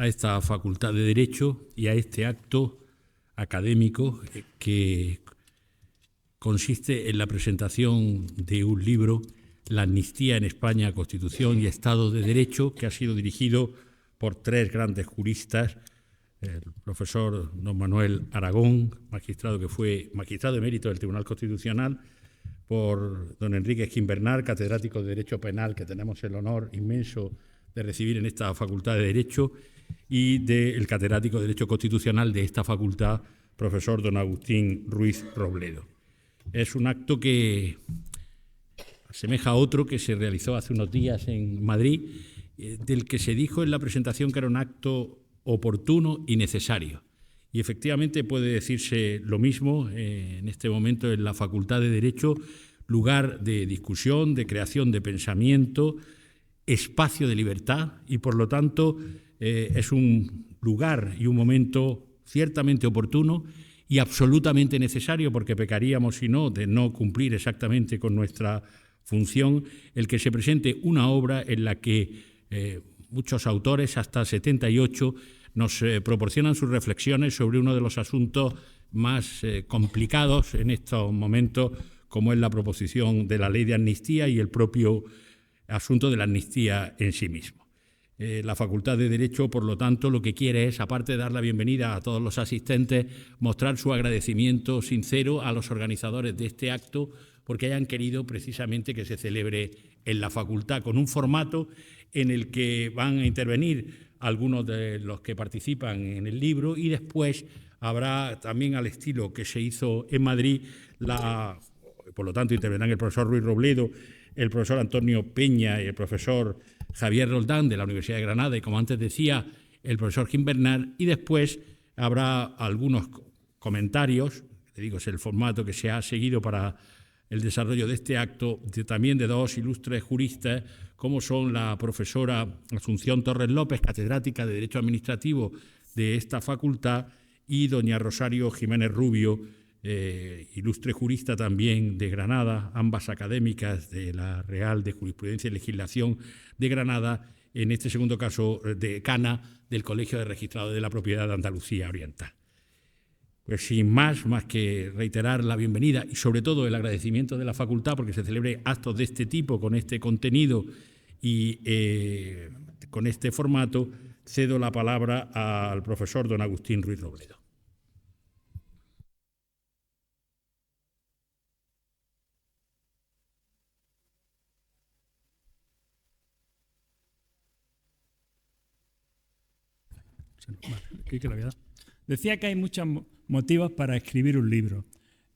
a esta Facultad de Derecho y a este acto académico que consiste en la presentación de un libro, La amnistía en España, Constitución y Estado de Derecho, que ha sido dirigido por tres grandes juristas: el profesor don Manuel Aragón, magistrado que fue magistrado emérito del Tribunal Constitucional, por don Enrique Gimbernat, catedrático de Derecho Penal, que tenemos el honor inmenso de recibir en esta Facultad de Derecho, y del catedrático de Derecho Constitucional de esta facultad, profesor don Agustín Ruiz Robledo. Es un acto que asemeja a otro que se realizó hace unos días en Madrid, del que se dijo en la presentación que era un acto oportuno y necesario. Y efectivamente puede decirse lo mismo en este momento en la Facultad de Derecho, lugar de discusión, de creación de pensamiento, espacio de libertad, y por lo tanto es un lugar y un momento ciertamente oportuno y absolutamente necesario, porque pecaríamos si no de no cumplir exactamente con nuestra función el que se presente una obra en la que muchos autores, hasta 78, nos proporcionan sus reflexiones sobre uno de los asuntos más complicados en estos momentos, como es la proposición de la ley de amnistía y el propio asunto de la amnistía en sí mismo. La Facultad de Derecho, por lo tanto, lo que quiere es, aparte de dar la bienvenida a todos los asistentes, mostrar su agradecimiento sincero a los organizadores de este acto, porque hayan querido precisamente que se celebre en la facultad con un formato en el que van a intervenir algunos de los que participan en el libro, y después habrá también, al estilo que se hizo en Madrid, por lo tanto intervendrán el profesor Ruiz Robledo, el profesor Antonio Peña y el profesor Javier Roldán de la Universidad de Granada, y como antes decía, el profesor Gimbernat, y después habrá algunos comentarios, le digo, es el formato que se ha seguido para el desarrollo de este acto, también de dos ilustres juristas, como son la profesora Asunción Torres López, catedrática de Derecho Administrativo de esta facultad, y doña Rosario Jiménez Rubio, ilustre jurista también de Granada, ambas académicas de la Real de Jurisprudencia y Legislación de Granada, en este segundo caso decana del Colegio de Registrados de la Propiedad de Andalucía Oriental. Pues sin más que reiterar la bienvenida y sobre todo el agradecimiento de la facultad porque se celebre actos de este tipo, con este contenido y con este formato, cedo la palabra al profesor don Agustín Ruiz Robledo. Decía que hay muchos motivos para escribir un libro.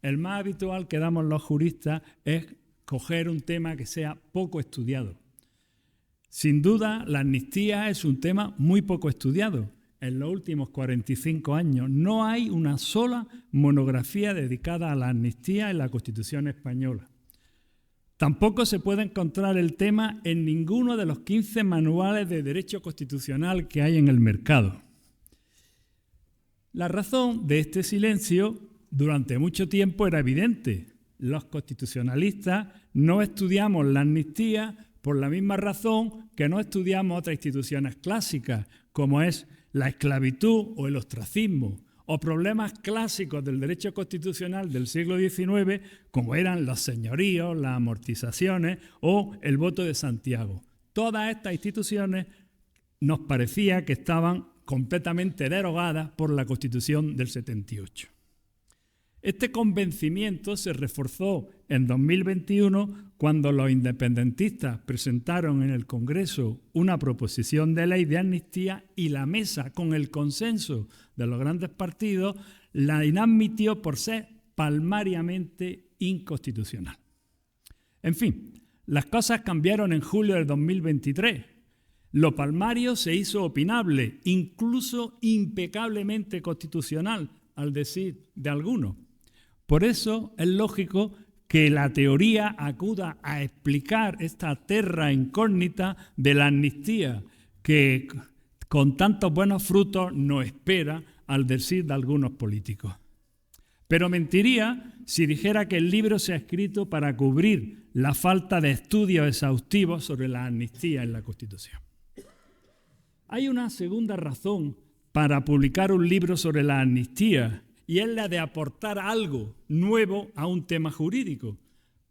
El más habitual que damos los juristas es coger un tema que sea poco estudiado. Sin duda, la amnistía es un tema muy poco estudiado. En los últimos 45 años no hay una sola monografía dedicada a la amnistía en la Constitución española. Tampoco se puede encontrar el tema en ninguno de los 15 manuales de derecho constitucional que hay en el mercado. La razón de este silencio durante mucho tiempo era evidente. Los constitucionalistas no estudiamos la amnistía por la misma razón que no estudiamos otras instituciones clásicas, como es la esclavitud o el ostracismo, o problemas clásicos del derecho constitucional del siglo XIX, como eran los señoríos, las amortizaciones o el voto de Santiago. Todas estas instituciones nos parecía que estaban completamente derogadas por la Constitución del 78. Este convencimiento se reforzó en 2021 cuando los independentistas presentaron en el Congreso una proposición de ley de amnistía y la mesa, con el consenso de los grandes partidos, la inadmitió por ser palmariamente inconstitucional. En fin, las cosas cambiaron en julio del 2023. Lo palmario se hizo opinable, incluso impecablemente constitucional, al decir de algunos. Por eso es lógico que la teoría acuda a explicar esta terra incógnita de la amnistía, que con tantos buenos frutos nos espera, al decir de algunos políticos. Pero mentiría si dijera que el libro se ha escrito para cubrir la falta de estudios exhaustivos sobre la amnistía en la Constitución. Hay una segunda razón para publicar un libro sobre la amnistía, y es la de aportar algo nuevo a un tema jurídico.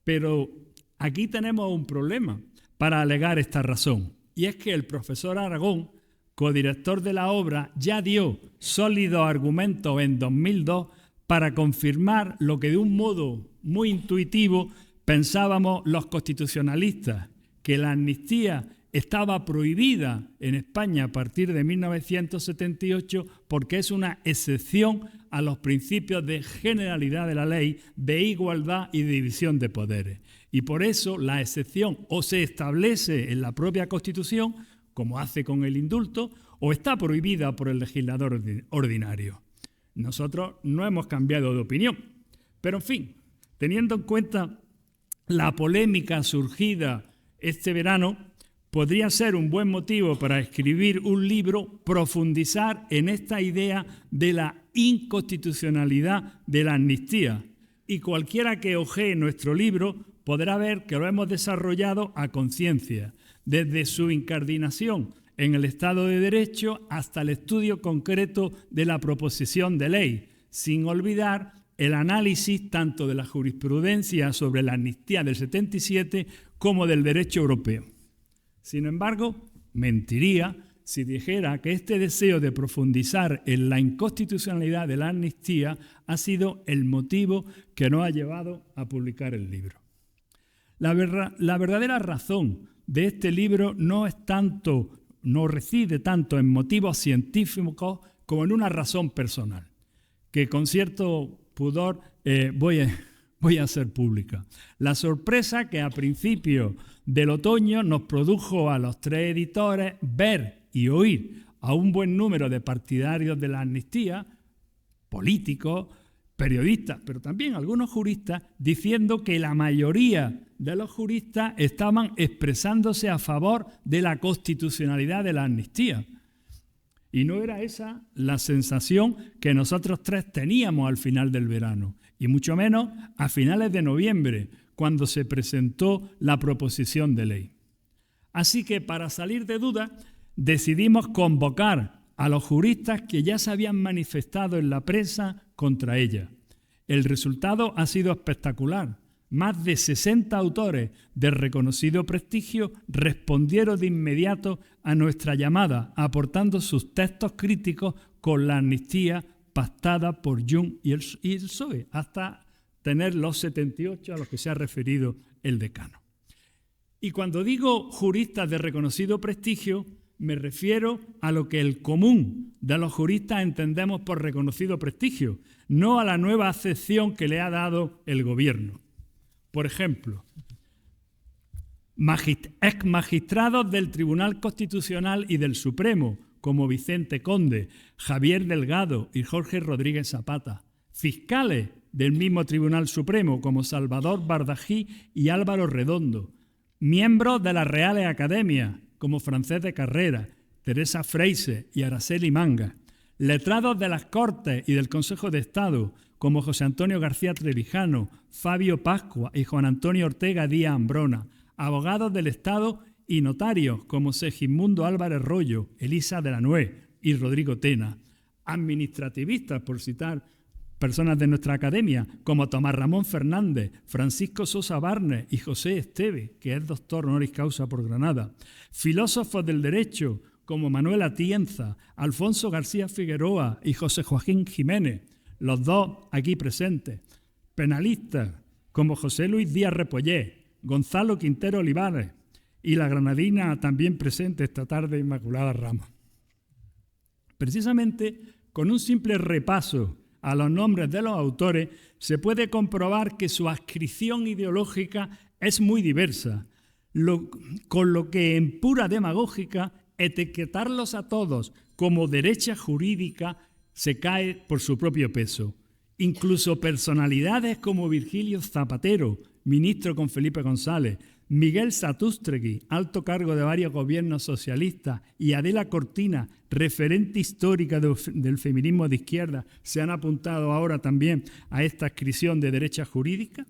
Pero aquí tenemos un problema para alegar esta razón, y es que el profesor Aragón, codirector de la obra, ya dio sólidos argumentos en 2002 para confirmar lo que de un modo muy intuitivo pensábamos los constitucionalistas, que la amnistía estaba prohibida en España a partir de 1978 porque es una excepción a los principios de generalidad de la ley, de igualdad y de división de poderes. Y por eso la excepción o se establece en la propia Constitución, como hace con el indulto, o está prohibida por el legislador ordinario. Nosotros no hemos cambiado de opinión, pero en fin, teniendo en cuenta la polémica surgida este verano, podría ser un buen motivo para escribir un libro, profundizar en esta idea de la inconstitucionalidad de la amnistía. Y cualquiera que ojee nuestro libro podrá ver que lo hemos desarrollado a conciencia, desde su incardinación en el Estado de Derecho hasta el estudio concreto de la proposición de ley, sin olvidar el análisis tanto de la jurisprudencia sobre la amnistía del 77 como del derecho europeo. Sin embargo, mentiría si dijera que este deseo de profundizar en la inconstitucionalidad de la amnistía ha sido el motivo que nos ha llevado a publicar el libro. La verdadera razón de este libro no reside tanto en motivos científicos como en una razón personal, que con cierto pudor voy a hacer pública. La sorpresa que a principios del otoño nos produjo a los tres editores ver y oír a un buen número de partidarios de la amnistía, políticos, periodistas, pero también algunos juristas, diciendo que la mayoría de los juristas estaban expresándose a favor de la constitucionalidad de la amnistía. Y no era esa la sensación que nosotros tres teníamos al final del verano, y mucho menos a finales de noviembre, cuando se presentó la proposición de ley. Así que, para salir de dudas, decidimos convocar a los juristas que ya se habían manifestado en la prensa contra ella. El resultado ha sido espectacular. Más de 60 autores de reconocido prestigio respondieron de inmediato a nuestra llamada, aportando sus textos críticos con la amnistía pactada por Junts y el PSOE, hasta tener los 78 a los que se ha referido el decano. Y cuando digo juristas de reconocido prestigio, me refiero a lo que el común de los juristas entendemos por reconocido prestigio, no a la nueva acepción que le ha dado el gobierno. Por ejemplo, ex magistrados del Tribunal Constitucional y del Supremo, como Vicente Conde, Javier Delgado y Jorge Rodríguez Zapata. Fiscales del mismo Tribunal Supremo, como Salvador Bardají y Álvaro Redondo. Miembros de las Reales Academias, como Francés de Carrera, Teresa Freyse y Araceli Manga. Letrados de las Cortes y del Consejo de Estado, como José Antonio García Trevijano, Fabio Pascua y Juan Antonio Ortega Díaz Ambrona. Abogados del Estado y notarios, como Segismundo Álvarez Rollo, Elisa de la Nuez y Rodrigo Tena. Administrativistas, por citar personas de nuestra academia, como Tomás Ramón Fernández, Francisco Sosa Barnes y José Esteve, que es doctor honoris causa por Granada. Filósofos del derecho, como Manuel Atienza, Alfonso García Figueroa y José Joaquín Jiménez, los dos aquí presentes. Penalistas, como José Luis Díaz Repollé, Gonzalo Quintero Olivares y la granadina también presente esta tarde, Inmaculada Ramos. Precisamente, con un simple repaso a los nombres de los autores, se puede comprobar que su adscripción ideológica es muy diversa, con lo que en pura demagógica etiquetarlos a todos como derecha jurídica se cae por su propio peso. Incluso personalidades como Virgilio Zapatero, ministro con Felipe González, Miguel Satústegui, alto cargo de varios gobiernos socialistas, y Adela Cortina, referente histórica del feminismo de izquierda, se han apuntado ahora también a esta adscripción de derecha jurídica.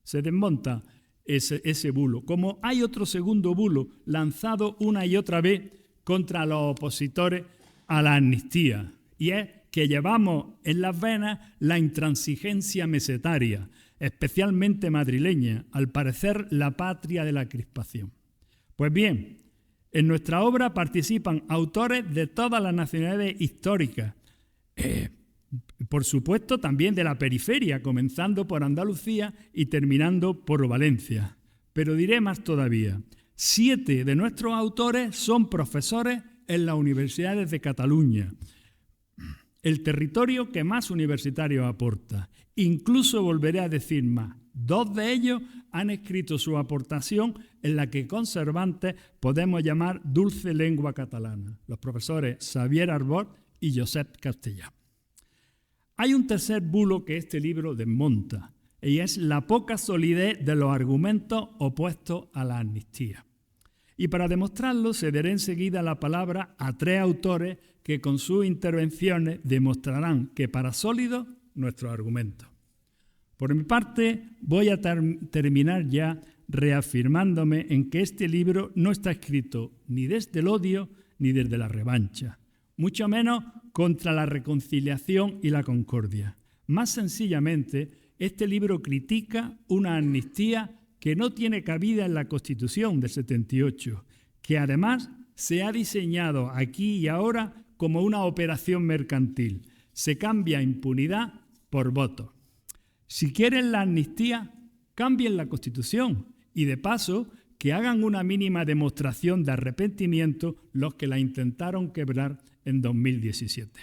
Se desmonta ese bulo. Como hay otro segundo bulo lanzado una y otra vez contra los opositores a la amnistía, y es que llevamos en las venas la intransigencia mesetaria, especialmente madrileña, al parecer la patria de la crispación. Pues bien, en nuestra obra participan autores de todas las nacionalidades históricas, por supuesto también de la periferia, comenzando por Andalucía y terminando por Valencia. Pero diré más todavía, 7 de nuestros autores son profesores en las universidades de Cataluña, el territorio que más universitarios aporta. Incluso volveré a decir más, 2 de ellos han escrito su aportación en la que con Cervantes podemos llamar dulce lengua catalana, los profesores Xavier Arbós y Josep Castellà. Hay un tercer bulo que este libro desmonta, y es la poca solidez de los argumentos opuestos a la amnistía. Y para demostrarlo cederé enseguida la palabra a 3 autores que con sus intervenciones demostrarán que para sólidos nuestros argumentos. Por mi parte, voy a terminar ya reafirmándome en que este libro no está escrito ni desde el odio ni desde la revancha, mucho menos contra la reconciliación y la concordia. Más sencillamente, este libro critica una amnistía que no tiene cabida en la Constitución del 78, que además se ha diseñado aquí y ahora como una operación mercantil. Se cambia impunidad por voto. Si quieren la amnistía, cambien la Constitución y de paso que hagan una mínima demostración de arrepentimiento los que la intentaron quebrar en 2017.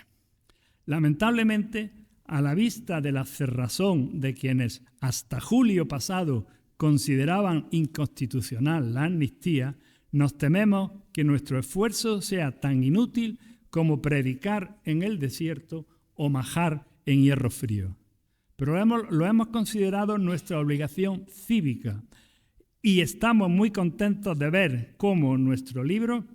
Lamentablemente, a la vista de la cerrazón de quienes hasta julio pasado consideraban inconstitucional la amnistía, nos tememos que nuestro esfuerzo sea tan inútil como predicar en el desierto o majar en hierro frío. Pero lo hemos considerado nuestra obligación cívica y estamos muy contentos de ver cómo nuestro libro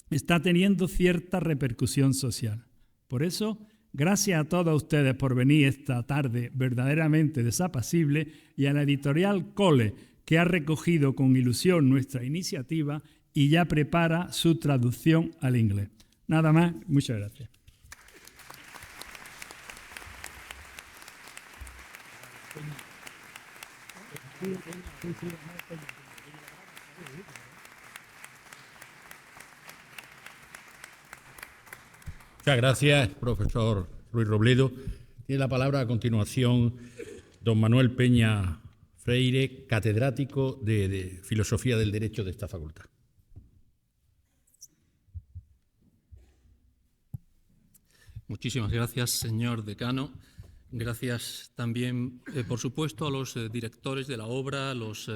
está teniendo cierta repercusión social. Por eso, gracias a todos ustedes por venir esta tarde verdaderamente desapacible y a la editorial Cole, que ha recogido con ilusión nuestra iniciativa y ya prepara su traducción al inglés. Nada más, muchas gracias. Muchas gracias, profesor Ruiz Robledo. Tiene la palabra a continuación don Manuel Peña Freire, catedrático de Filosofía del Derecho de esta facultad. Muchísimas gracias, señor decano. Gracias también, por supuesto, a los directores de la obra, a los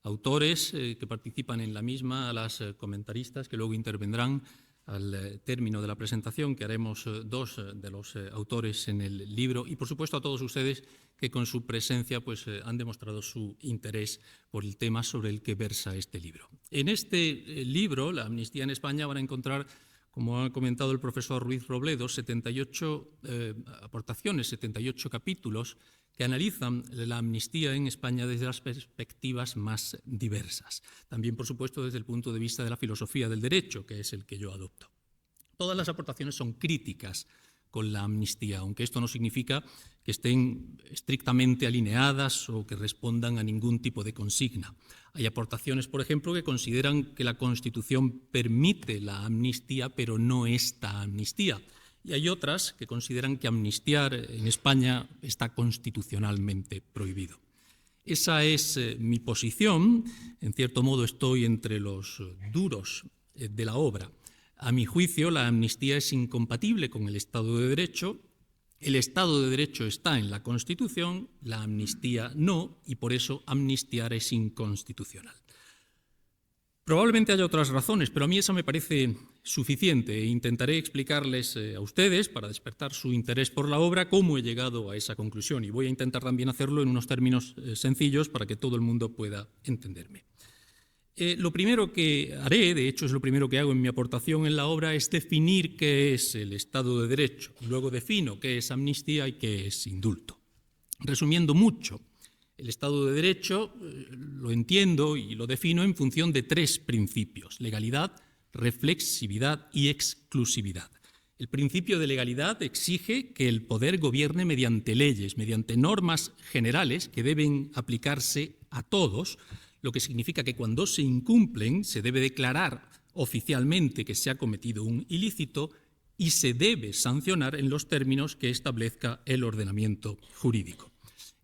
autores que participan en la misma, a las comentaristas que luego intervendrán al término de la presentación, que haremos 2 de los autores en el libro, y por supuesto a todos ustedes que con su presencia pues, han demostrado su interés por el tema sobre el que versa este libro. En este libro, La amnistía en España, van a encontrar, como ha comentado el profesor Ruiz Robledo, 78 aportaciones, 78 capítulos que analizan la amnistía en España desde las perspectivas más diversas. También, por supuesto, desde el punto de vista de la filosofía del derecho, que es el que yo adopto. Todas las aportaciones son críticas con la amnistía, aunque esto no significa que estén estrictamente alineadas o que respondan a ningún tipo de consigna. Hay aportaciones, por ejemplo, que consideran que la Constitución permite la amnistía, pero no esta amnistía. Y hay otras que consideran que amnistiar en España está constitucionalmente prohibido. Esa es mi posición. En cierto modo estoy entre los duros de la obra. A mi juicio, la amnistía es incompatible con el Estado de Derecho. El Estado de Derecho está en la Constitución, la amnistía no, y por eso amnistiar es inconstitucional. Probablemente haya otras razones, pero a mí esa me parece suficiente e intentaré explicarles a ustedes, para despertar su interés por la obra, cómo he llegado a esa conclusión, y voy a intentar también hacerlo en unos términos sencillos para que todo el mundo pueda entenderme. Lo primero que haré, de hecho es lo primero que hago en mi aportación en la obra, es definir qué es el Estado de Derecho. Luego defino qué es amnistía y qué es indulto. Resumiendo mucho, el Estado de Derecho lo entiendo y lo defino en función de 3 principios: legalidad, reflexividad y exclusividad. El principio de legalidad exige que el poder gobierne mediante leyes, mediante normas generales que deben aplicarse a todos, lo que significa que cuando se incumplen se debe declarar oficialmente que se ha cometido un ilícito y se debe sancionar en los términos que establezca el ordenamiento jurídico.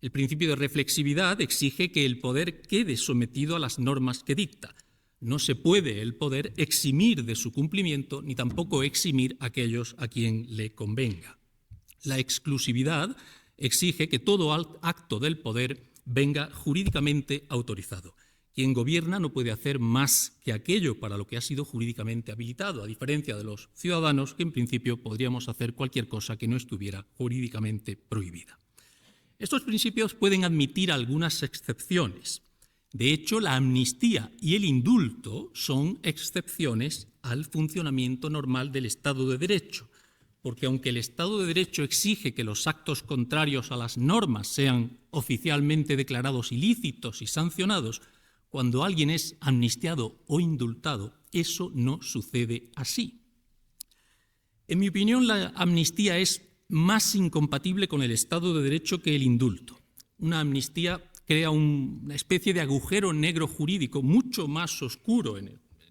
El principio de reflexividad exige que el poder quede sometido a las normas que dicta. No se puede el poder eximir de su cumplimiento ni tampoco eximir a aquellos a quien le convenga. La exclusividad exige que todo acto del poder venga jurídicamente autorizado. Quien gobierna no puede hacer más que aquello para lo que ha sido jurídicamente habilitado, a diferencia de los ciudadanos que en principio podríamos hacer cualquier cosa que no estuviera jurídicamente prohibida. Estos principios pueden admitir algunas excepciones. De hecho, la amnistía y el indulto son excepciones al funcionamiento normal del Estado de Derecho, porque aunque el Estado de Derecho exige que los actos contrarios a las normas sean oficialmente declarados ilícitos y sancionados, cuando alguien es amnistiado o indultado, eso no sucede así. En mi opinión, la amnistía es más incompatible con el Estado de Derecho que el indulto. Una amnistía crea una especie de agujero negro jurídico mucho más oscuro,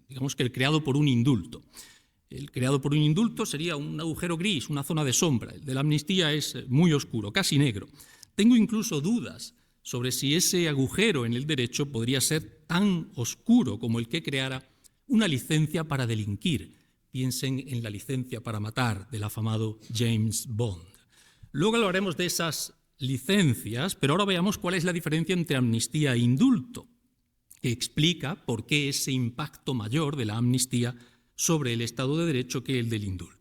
digamos, que el creado por un indulto. El creado por un indulto sería un agujero gris, una zona de sombra. El de la amnistía es muy oscuro, casi negro. Tengo incluso dudas sobre si ese agujero en el derecho podría ser tan oscuro como el que creara una licencia para delinquir. Piensen en la licencia para matar del afamado James Bond. Luego hablaremos de esas licencias, pero ahora veamos cuál es la diferencia entre amnistía e indulto, que explica por qué ese impacto mayor de la amnistía sobre el Estado de Derecho que el del indulto.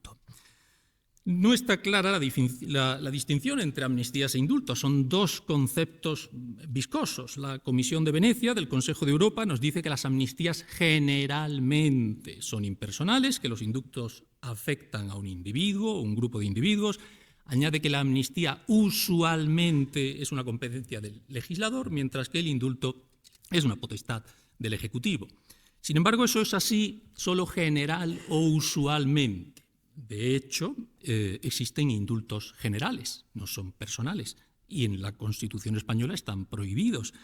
No está clara la distinción entre amnistías e indultos. Son dos conceptos viscosos. La Comisión de Venecia del Consejo de Europa nos dice que las amnistías generalmente son impersonales, que los indultos afectan a un individuo o un grupo de individuos. Añade que la amnistía usualmente es una competencia del legislador, mientras que el indulto es una potestad del Ejecutivo. Sin embargo, eso es así solo general o usualmente. De hecho, existen indultos generales, no son personales, y en la Constitución española están prohibidos.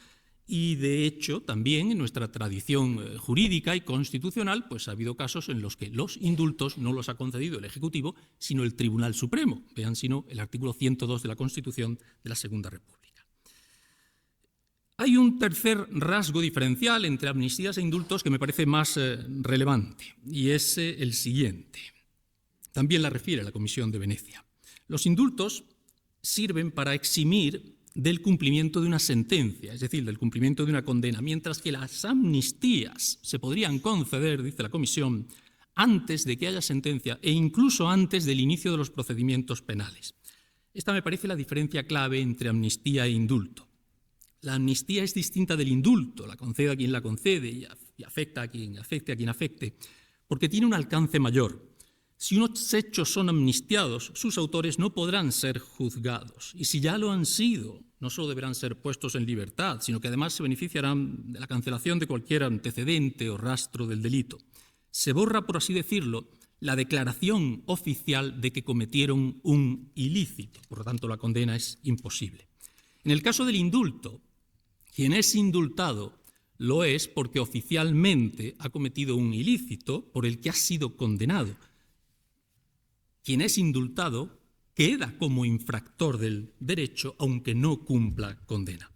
Y de hecho, también en nuestra tradición jurídica y constitucional, pues ha habido casos en los que los indultos no los ha concedido el Ejecutivo, sino el Tribunal Supremo. Vean, sino el artículo 102 de la Constitución de la Segunda República. Hay un tercer rasgo diferencial entre amnistías e indultos que me parece más relevante, y es el siguiente. También la refiere la Comisión de Venecia. Los indultos sirven para eximir del cumplimiento de una sentencia, es decir, del cumplimiento de una condena, mientras que las amnistías se podrían conceder, dice la Comisión, antes de que haya sentencia e incluso antes del inicio de los procedimientos penales. Esta me parece la diferencia clave entre amnistía e indulto. La amnistía es distinta del indulto, la concede a quien la concede y afecta a quien afecte, porque tiene un alcance mayor. Si unos hechos son amnistiados, sus autores no podrán ser juzgados. Y si ya lo han sido, no solo deberán ser puestos en libertad, sino que además se beneficiarán de la cancelación de cualquier antecedente o rastro del delito. Se borra, por así decirlo, la declaración oficial de que cometieron un ilícito. Por lo tanto, la condena es imposible. En el caso del indulto, quien es indultado lo es porque oficialmente ha cometido un ilícito por el que ha sido condenado. Quien es indultado queda como infractor del derecho aunque no cumpla condena.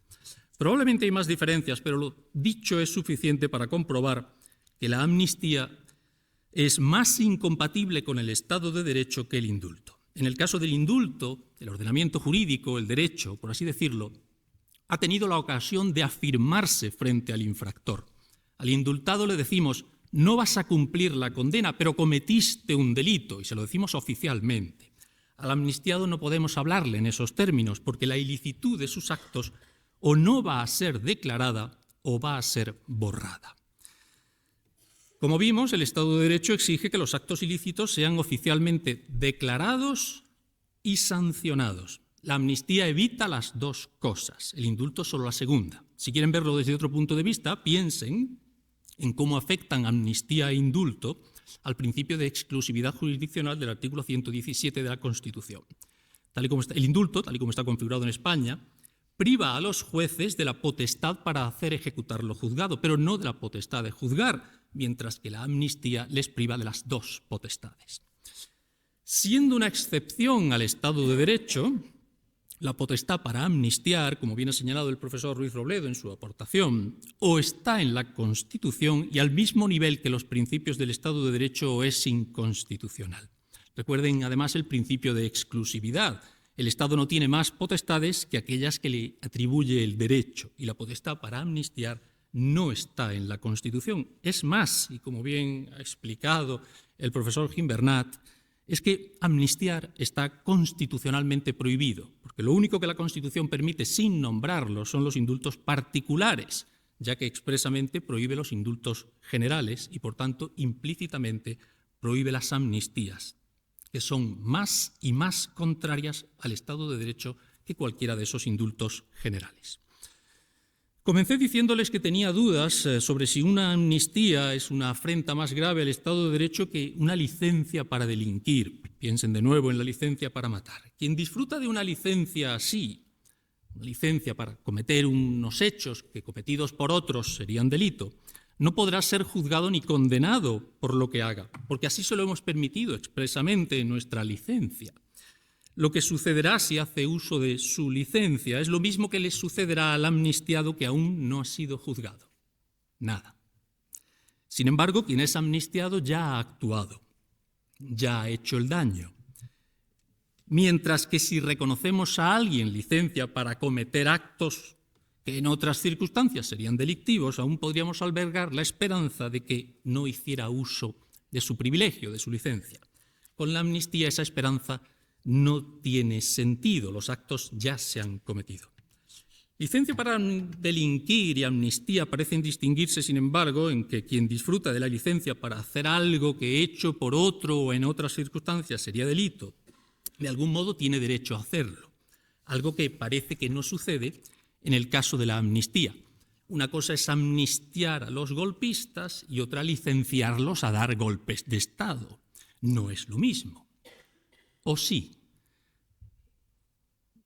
Probablemente hay más diferencias, pero lo dicho es suficiente para comprobar que la amnistía es más incompatible con el Estado de Derecho que el indulto. En el caso del indulto, el ordenamiento jurídico, el derecho, por así decirlo, ha tenido la ocasión de afirmarse frente al infractor. Al indultado le decimos: no vas a cumplir la condena, pero cometiste un delito, y se lo decimos oficialmente. Al amnistiado no podemos hablarle en esos términos, porque la ilicitud de sus actos o no va a ser declarada o va a ser borrada. Como vimos, el Estado de Derecho exige que los actos ilícitos sean oficialmente declarados y sancionados. La amnistía evita las dos cosas, el indulto solo la segunda. Si quieren verlo desde otro punto de vista, piensen en cómo afectan amnistía e indulto al principio de exclusividad jurisdiccional del artículo 117 de la Constitución. El indulto, tal y como está configurado en España, priva a los jueces de la potestad para hacer ejecutar lo juzgado, pero no de la potestad de juzgar, mientras que la amnistía les priva de las dos potestades. Siendo una excepción al Estado de Derecho, la potestad para amnistiar, como bien ha señalado el profesor Ruiz Robledo en su aportación, o está en la Constitución y al mismo nivel que los principios del Estado de Derecho o es inconstitucional. Recuerden además el principio de exclusividad. El Estado no tiene más potestades que aquellas que le atribuye el derecho y la potestad para amnistiar no está en la Constitución. Es más, y como bien ha explicado el profesor Gimbernat, es que amnistiar está constitucionalmente prohibido, porque lo único que la Constitución permite sin nombrarlo son los indultos particulares, ya que expresamente prohíbe los indultos generales y, por tanto, implícitamente prohíbe las amnistías, que son más y más contrarias al Estado de Derecho que cualquiera de esos indultos generales. Comencé diciéndoles que tenía dudas sobre si una amnistía es una afrenta más grave al Estado de Derecho que una licencia para delinquir. Piensen de nuevo en la licencia para matar. Quien disfruta de una licencia así, una licencia para cometer unos hechos que cometidos por otros serían delito, no podrá ser juzgado ni condenado por lo que haga, porque así se lo hemos permitido expresamente en nuestra licencia. Lo que sucederá si hace uso de su licencia es lo mismo que le sucederá al amnistiado que aún no ha sido juzgado. Nada. Sin embargo, quien es amnistiado ya ha actuado, ya ha hecho el daño. Mientras que si reconocemos a alguien licencia para cometer actos que en otras circunstancias serían delictivos, aún podríamos albergar la esperanza de que no hiciera uso de su privilegio, de su licencia. Con la amnistía esa esperanza no tiene sentido, los actos ya se han cometido. Licencia para delinquir y amnistía parecen distinguirse, sin embargo, en que quien disfruta de la licencia para hacer algo que hecho por otro o en otras circunstancias sería delito, de algún modo tiene derecho a hacerlo, algo que parece que no sucede en el caso de la amnistía. Una cosa es amnistiar a los golpistas y otra licenciarlos a dar golpes de Estado. No es lo mismo. ¿O sí?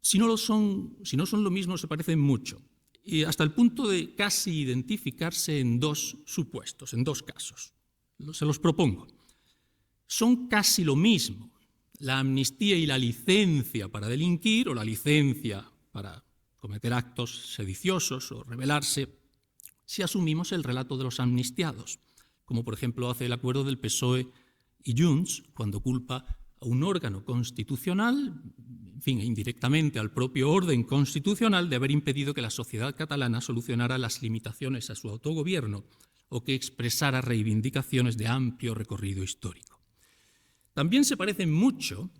Si no son lo mismo, se parecen mucho, y hasta el punto de casi identificarse en dos supuestos, en dos casos. Se los propongo. Son casi lo mismo, la amnistía y la licencia para delinquir o la licencia para cometer actos sediciosos o rebelarse, si asumimos el relato de los amnistiados, como por ejemplo hace el acuerdo del PSOE y Junts cuando culpa a un órgano constitucional, en fin, indirectamente al propio orden constitucional, de haber impedido que la sociedad catalana solucionara las limitaciones a su autogobierno o que expresara reivindicaciones de amplio recorrido histórico. También se parecen mucho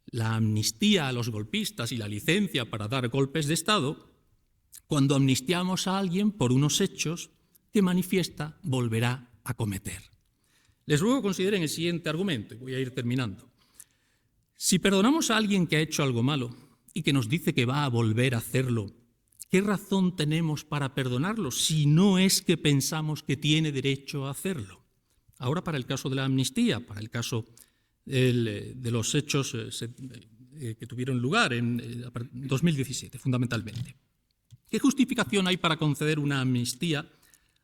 la amnistía a los golpistas y la licencia para dar golpes de Estado cuando amnistiamos a alguien por unos hechos que manifiesta volverá a cometer. Les ruego consideren el siguiente argumento, y voy a ir terminando. Si perdonamos a alguien que ha hecho algo malo y que nos dice que va a volver a hacerlo, ¿qué razón tenemos para perdonarlo si no es que pensamos que tiene derecho a hacerlo? Ahora para el caso de la amnistía, para el caso de los hechos que tuvieron lugar en 2017, fundamentalmente. ¿Qué justificación hay para conceder una amnistía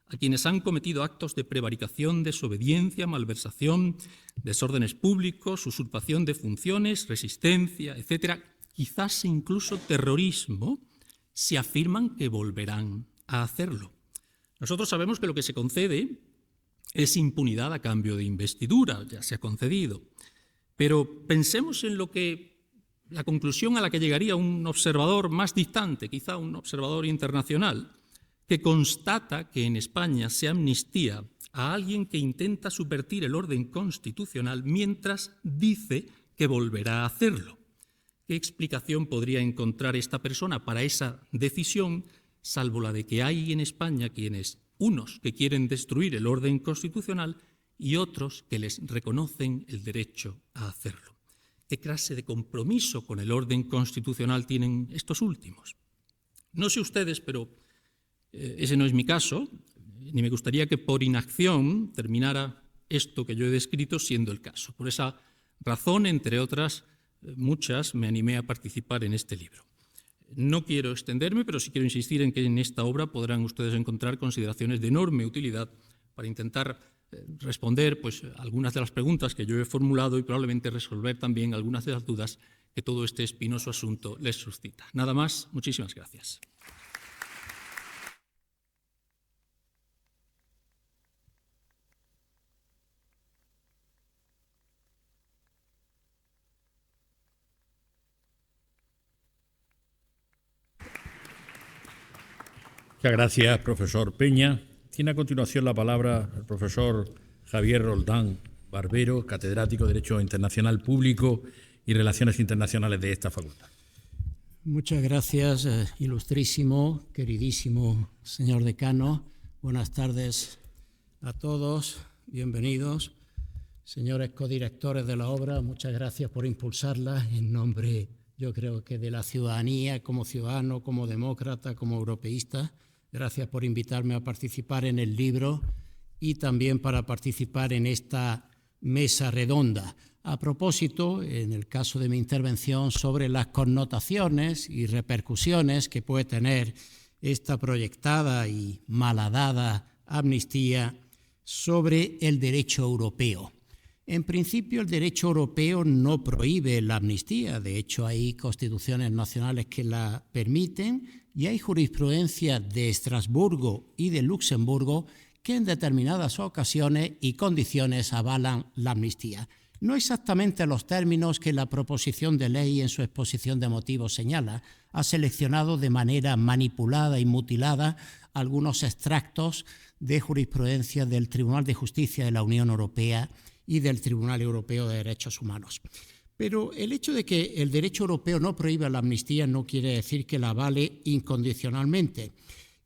a quienes han cometido actos de prevaricación, desobediencia, malversación, desórdenes públicos, usurpación de funciones, resistencia, etcétera, quizás incluso terrorismo, si afirman que volverán a hacerlo? Nosotros sabemos que lo que se concede es impunidad a cambio de investidura, ya se ha concedido. Pero pensemos en la conclusión a la que llegaría un observador más distante, quizá un observador internacional, que constata que en España se amnistía a alguien que intenta subvertir el orden constitucional mientras dice que volverá a hacerlo. ¿Qué explicación podría encontrar esta persona para esa decisión, salvo la de que hay en España unos que quieren destruir el orden constitucional y otros que les reconocen el derecho a hacerlo? ¿Qué clase de compromiso con el orden constitucional tienen estos últimos? No sé ustedes, pero ese no es mi caso. ni me gustaría que por inacción terminara esto que yo he descrito siendo el caso. Por esa razón, entre otras muchas, me animé a participar en este libro. No quiero extenderme, pero sí quiero insistir en que en esta obra podrán ustedes encontrar consideraciones de enorme utilidad para intentar responder algunas de las preguntas que yo he formulado y probablemente resolver también algunas de las dudas que todo este espinoso asunto les suscita. Nada más, muchísimas gracias. Muchas gracias, profesor Peña. Tiene a continuación la palabra el profesor Javier Roldán Barbero, catedrático de Derecho Internacional Público y Relaciones Internacionales de esta facultad. Muchas gracias, ilustrísimo, queridísimo señor decano. Buenas tardes a todos, bienvenidos. Señores codirectores de la obra, muchas gracias por impulsarla en nombre, yo creo que de la ciudadanía, como ciudadano, como demócrata, como europeísta. Gracias por invitarme a participar en el libro y también para participar en esta mesa redonda. A propósito, en el caso de mi intervención, sobre las connotaciones y repercusiones que puede tener esta proyectada y malhadada amnistía sobre el derecho europeo. En principio, el derecho europeo no prohíbe la amnistía. De hecho, hay constituciones nacionales que la permiten y hay jurisprudencia de Estrasburgo y de Luxemburgo que en determinadas ocasiones y condiciones avalan la amnistía. No exactamente los términos que la proposición de ley en su exposición de motivos señala. Ha seleccionado de manera manipulada y mutilada algunos extractos de jurisprudencia del Tribunal de Justicia de la Unión Europea y del Tribunal Europeo de Derechos Humanos. Pero el hecho de que el derecho europeo no prohíba la amnistía no quiere decir que la avale incondicionalmente.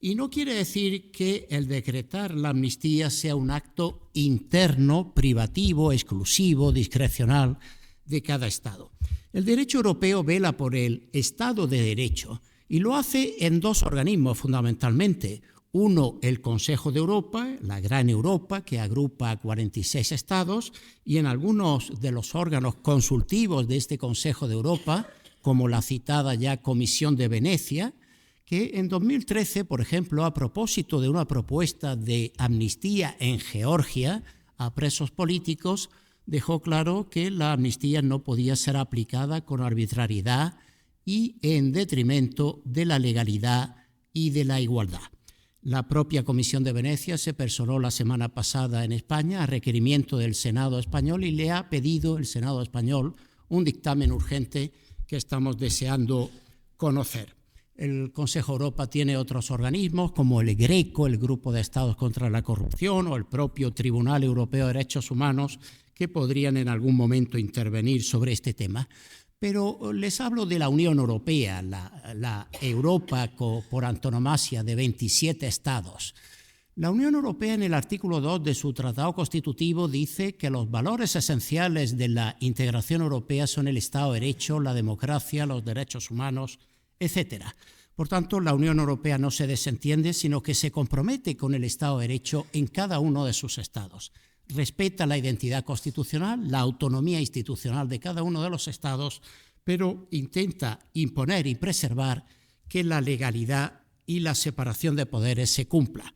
Y no quiere decir que el decretar la amnistía sea un acto interno, privativo, exclusivo, discrecional de cada Estado. El derecho europeo vela por el Estado de Derecho y lo hace en dos organismos fundamentalmente. Uno, el Consejo de Europa, la Gran Europa, que agrupa a 46 estados, y en algunos de los órganos consultivos de este Consejo de Europa, como la citada ya Comisión de Venecia, que en 2013, por ejemplo, a propósito de una propuesta de amnistía en Georgia a presos políticos, dejó claro que la amnistía no podía ser aplicada con arbitrariedad y en detrimento de la legalidad y de la igualdad. La propia Comisión de Venecia se personó la semana pasada en España a requerimiento del Senado español y le ha pedido el Senado español un dictamen urgente que estamos deseando conocer. El Consejo de Europa tiene otros organismos como el GRECO, el Grupo de Estados contra la Corrupción, o el propio Tribunal Europeo de Derechos Humanos, que podrían en algún momento intervenir sobre este tema. Pero les hablo de la Unión Europea, la Europa por antonomasia de 27 estados. La Unión Europea, en el artículo 2 de su tratado constitutivo, dice que los valores esenciales de la integración europea son el Estado de Derecho, la democracia, los derechos humanos, etc. Por tanto, la Unión Europea no se desentiende, sino que se compromete con el Estado de Derecho en cada uno de sus estados. Respeta la identidad constitucional, la autonomía institucional de cada uno de los estados, pero intenta imponer y preservar que la legalidad y la separación de poderes se cumpla.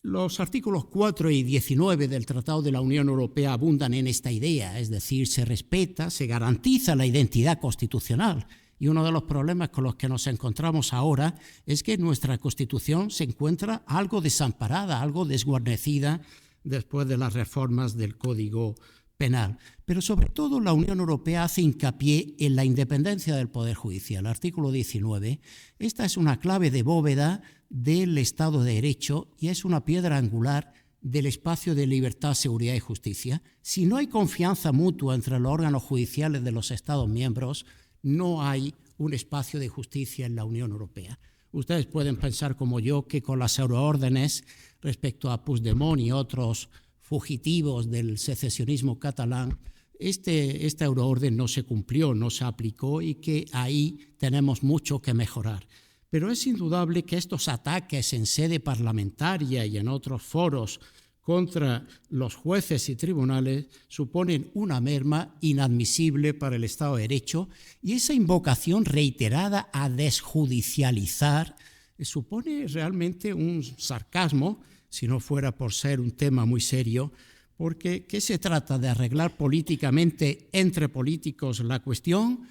Los artículos 4 y 19 del Tratado de la Unión Europea abundan en esta idea, es decir, se respeta, se garantiza la identidad constitucional. Y uno de los problemas con los que nos encontramos ahora es que nuestra Constitución se encuentra algo desamparada, algo desguarnecida después de las reformas del Código Penal. Pero sobre todo la Unión Europea hace hincapié en la independencia del Poder Judicial. El artículo 19, esta es una clave de bóveda del Estado de Derecho y es una piedra angular del espacio de libertad, seguridad y justicia. Si no hay confianza mutua entre los órganos judiciales de los Estados miembros, no hay un espacio de justicia en la Unión Europea. Ustedes pueden pensar como yo que con las euroórdenes respecto a Puigdemont y otros fugitivos del secesionismo catalán, esta euroorden no se cumplió, no se aplicó y que ahí tenemos mucho que mejorar. pero es indudable que estos ataques en sede parlamentaria y en otros foros contra los jueces y tribunales suponen una merma inadmisible para el Estado de Derecho, y esa invocación reiterada a desjudicializar supone realmente un sarcasmo, si no fuera por ser un tema muy serio, porque ¿qué se trata? ¿De arreglar políticamente entre políticos la cuestión?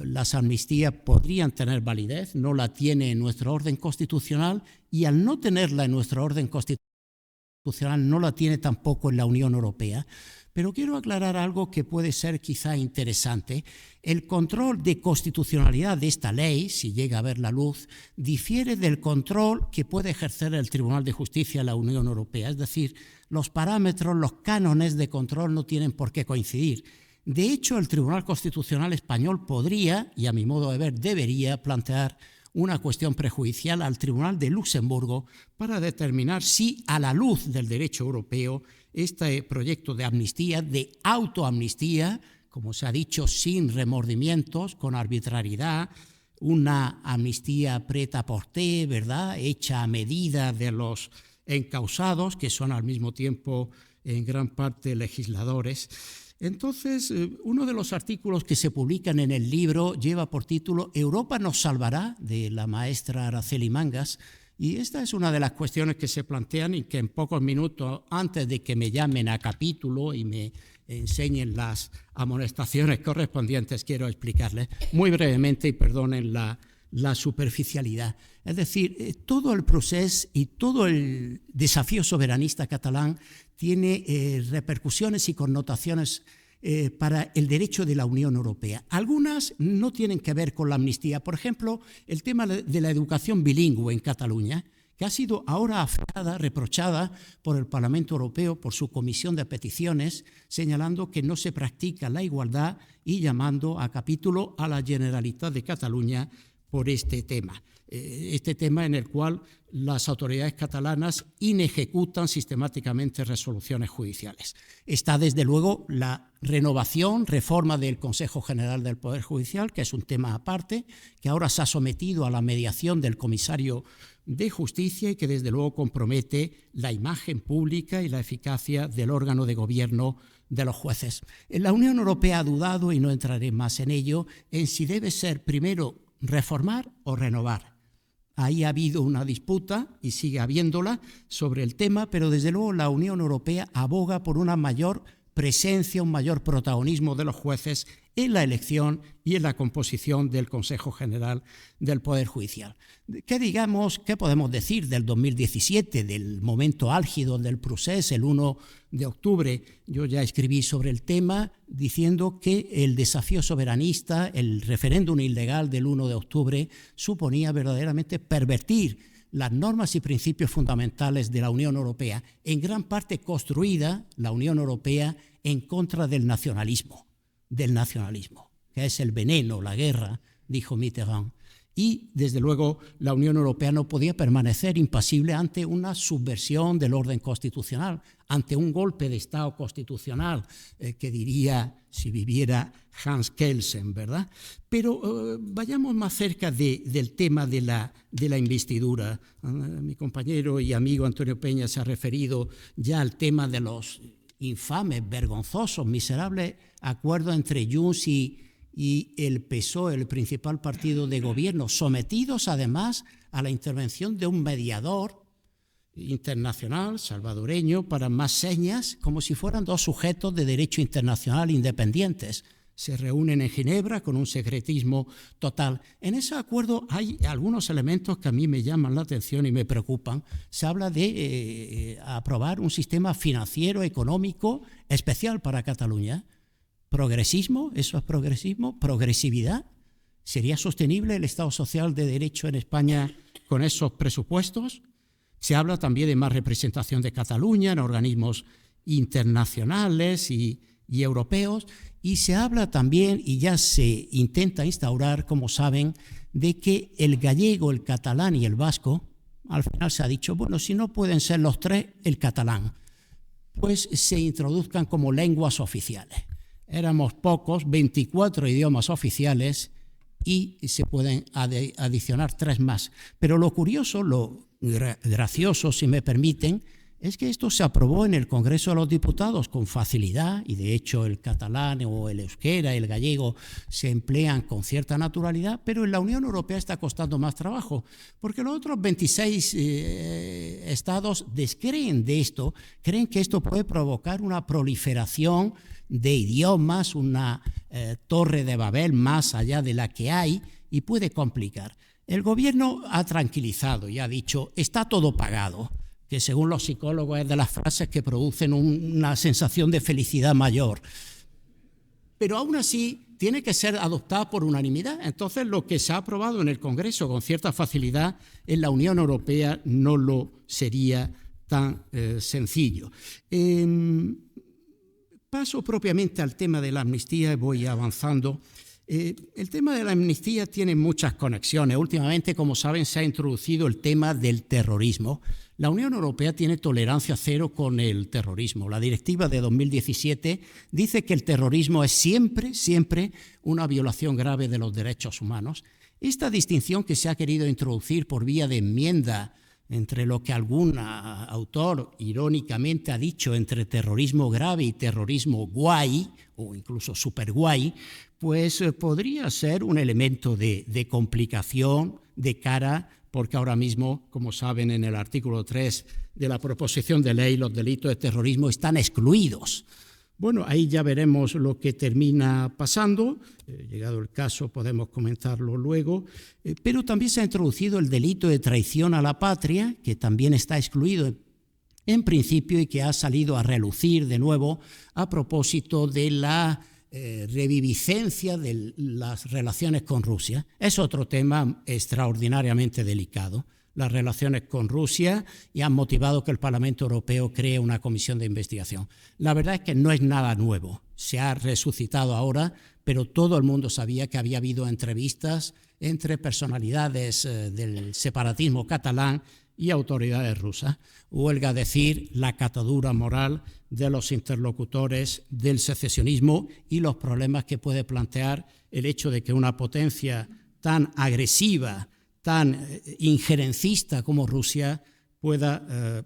Las amnistías podrían tener validez, no la tiene en nuestro orden constitucional, y al no tenerla en nuestro orden constitucional no la tiene tampoco en la Unión Europea. Pero quiero aclarar algo que puede ser quizá interesante. El control de constitucionalidad de esta ley, si llega a ver la luz, difiere del control que puede ejercer el Tribunal de Justicia de la Unión Europea. Es decir, los parámetros, los cánones de control no tienen por qué coincidir. De hecho, el Tribunal Constitucional español podría, y a mi modo de ver debería, plantear una cuestión prejudicial al Tribunal de Luxemburgo para determinar si, a la luz del derecho europeo, este proyecto de amnistía, de autoamnistía, como se ha dicho, sin remordimientos, con arbitrariedad, una amnistía prêt-à-porter, ¿verdad?, hecha a medida de los encausados, que son al mismo tiempo en gran parte legisladores. Entonces, uno de los artículos que se publican en el libro lleva por título «Europa nos salvará», de la maestra Araceli Mangas, y esta es una de las cuestiones que se plantean y que en pocos minutos, antes de que me llamen a capítulo y me enseñen las amonestaciones correspondientes, quiero explicarles muy brevemente, y perdonen la superficialidad. Es decir, todo el proceso y todo el desafío soberanista catalán tiene repercusiones y connotaciones para el derecho de la Unión Europea. Algunas no tienen que ver con la amnistía. Por ejemplo, el tema de la educación bilingüe en Cataluña, que ha sido ahora afectada, reprochada por el Parlamento Europeo, por su Comisión de Peticiones, señalando que no se practica la igualdad y llamando a capítulo a la Generalitat de Cataluña por este tema en el cual las autoridades catalanas inejecutan sistemáticamente resoluciones judiciales. Está, desde luego, la reforma del Consejo General del Poder Judicial, que es un tema aparte, que ahora se ha sometido a la mediación del comisario de Justicia y que, desde luego, compromete la imagen pública y la eficacia del órgano de gobierno de los jueces. La Unión Europea ha dudado, y no entraré más en ello, en si debe ser primero reformar o renovar. Ahí ha habido una disputa y sigue habiéndola sobre el tema, pero desde luego la Unión Europea aboga por una mayor presencia, un mayor protagonismo de los jueces en la elección y en la composición del Consejo General del Poder Judicial. ¿Qué podemos decir del 2017, del momento álgido del procés, el 1 de octubre? Yo ya escribí sobre el tema diciendo que el desafío soberanista, el referéndum ilegal del 1 de octubre, suponía verdaderamente pervertir las normas y principios fundamentales de la Unión Europea, en gran parte construida la Unión Europea en contra del nacionalismo, que es el veneno, la guerra, dijo Mitterrand. Y, desde luego, la Unión Europea no podía permanecer impasible ante una subversión del orden constitucional, ante un golpe de Estado constitucional, que diría, si viviera, Hans Kelsen, ¿verdad? Pero vayamos más cerca del tema de la investidura. Mi compañero y amigo Antonio Peña se ha referido ya al tema de los infames, vergonzosos, miserables acuerdos entre Junts y el PSOE, el principal partido de gobierno, sometidos además a la intervención de un mediador internacional, salvadoreño, para más señas, como si fueran dos sujetos de derecho internacional independientes. Se reúnen en Ginebra con un secretismo total. En ese acuerdo hay algunos elementos que a mí me llaman la atención y me preocupan. Se habla de aprobar un sistema financiero, económico, especial para Cataluña. ¿Progresismo? ¿Eso es progresismo? ¿Progresividad? ¿Sería sostenible el Estado social de derecho en España con esos presupuestos? Se habla también de más representación de Cataluña en organismos internacionales y europeos, y se habla también, y ya se intenta instaurar, como saben, de que el gallego, el catalán y el vasco, al final se ha dicho, bueno, si no pueden ser los tres, el catalán, pues se introduzcan como lenguas oficiales. Éramos pocos, 24 idiomas oficiales, y se pueden adicionar 3 más. Pero lo curioso, lo gracioso, si me permiten, es que esto se aprobó en el Congreso de los Diputados con facilidad, y de hecho el catalán o el euskera, el gallego se emplean con cierta naturalidad, pero en la Unión Europea está costando más trabajo, porque los otros 26 estados descreen de esto, creen que esto puede provocar una proliferación de idiomas, una torre de Babel más allá de la que hay, y puede complicar. El gobierno ha tranquilizado y ha dicho, está todo pagado, que según los psicólogos es de las frases que producen una sensación de felicidad mayor. Pero aún así tiene que ser adoptada por unanimidad. Entonces lo que se ha aprobado en el Congreso con cierta facilidad en la Unión Europea no lo sería tan sencillo. Paso propiamente al tema de la amnistía y voy avanzando. El tema de la amnistía tiene muchas conexiones. Últimamente, como saben, se ha introducido el tema del terrorismo. La Unión Europea tiene tolerancia cero con el terrorismo. La directiva de 2017 dice que el terrorismo es siempre una violación grave de los derechos humanos. Esta distinción que se ha querido introducir por vía de enmienda entre lo que algún autor irónicamente ha dicho entre terrorismo grave y terrorismo guay, o incluso super guay, pues podría ser un elemento de complicación de cara, porque ahora mismo, como saben, en el artículo 3 de la proposición de ley, los delitos de terrorismo están excluidos. Bueno, ahí ya veremos lo que termina pasando. Llegado el caso podemos comentarlo luego. Pero también se ha introducido el delito de traición a la patria, que también está excluido en principio y que ha salido a relucir de nuevo a propósito de la reviviscencia de las relaciones con Rusia. Es otro tema extraordinariamente delicado. Las relaciones con Rusia y han motivado que el Parlamento Europeo cree una comisión de investigación. La verdad es que no es nada nuevo, se ha resucitado ahora, pero todo el mundo sabía que había habido entrevistas entre personalidades del separatismo catalán y autoridades rusas. Huelga decir la catadura moral de los interlocutores del secesionismo y los problemas que puede plantear el hecho de que una potencia tan agresiva, tan injerencista como Rusia pueda,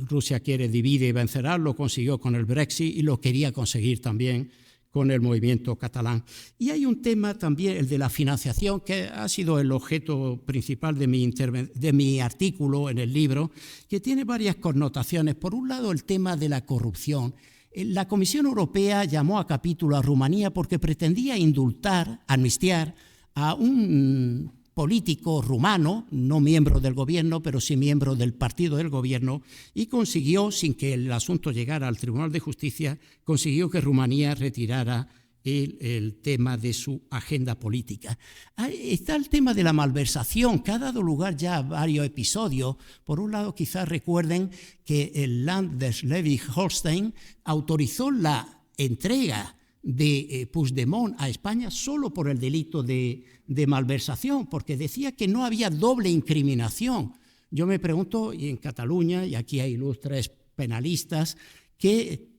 Rusia quiere divide y vencerá, lo consiguió con el Brexit y lo quería conseguir también con el movimiento catalán. Y hay un tema también, el de la financiación, que ha sido el objeto principal de mi artículo en el libro, que tiene varias connotaciones. Por un lado, el tema de la corrupción. La Comisión Europea llamó a capítulo a Rumanía porque pretendía indultar, amnistiar a un político rumano, no miembro del gobierno, pero sí miembro del partido del gobierno, y consiguió, sin que el asunto llegara al Tribunal de Justicia, consiguió que Rumanía retirara el tema de su agenda política. Está el tema de la malversación, que ha dado lugar ya a varios episodios. Por un lado, quizás recuerden que el Land des Schleswig-Holstein autorizó la entrega de Puigdemont a España solo por el delito de malversación, porque decía que no había doble incriminación. Yo me pregunto, y en Cataluña, y aquí hay ilustres penalistas, que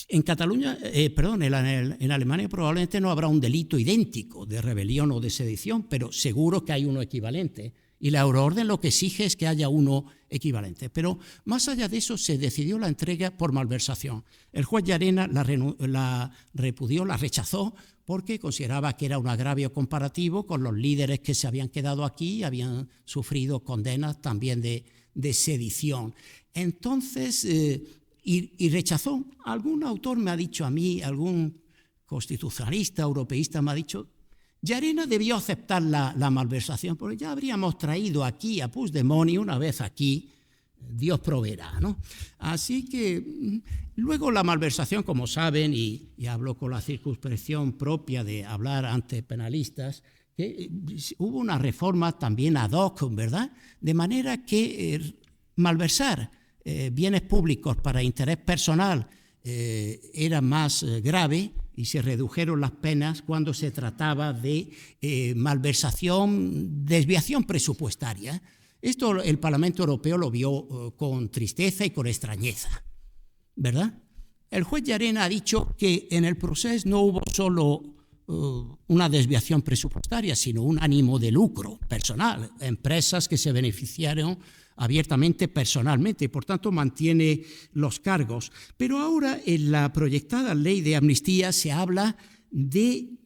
en Cataluña, en Alemania probablemente no habrá un delito idéntico de rebelión o de sedición, pero seguro que hay uno equivalente. Y la euroorden lo que exige es que haya uno equivalente. Pero más allá de eso se decidió la entrega por malversación. El juez Llarena la repudió, la rechazó, porque consideraba que era un agravio comparativo con los líderes que se habían quedado aquí y habían sufrido condenas también de sedición. Entonces, y rechazó. Algún autor me ha dicho a mí, algún constitucionalista, europeísta me ha dicho, Llarena debió aceptar la malversación, porque ya habríamos traído aquí a Puigdemont y una vez aquí, Dios proveerá, ¿no? Así que luego la malversación, como saben, y hablo con la circunscripción propia de hablar ante penalistas, que hubo una reforma también ad hoc, ¿verdad? De manera que malversar bienes públicos para interés personal era más grave y se redujeron las penas cuando se trataba de malversación, desviación presupuestaria. Esto el Parlamento Europeo lo vio con tristeza y con extrañeza, ¿verdad? El juez Llarena ha dicho que en el proceso no hubo solo una desviación presupuestaria, sino un ánimo de lucro personal, empresas que se beneficiaron abiertamente personalmente y por tanto mantiene los cargos. Pero ahora en la proyectada ley de amnistía se habla de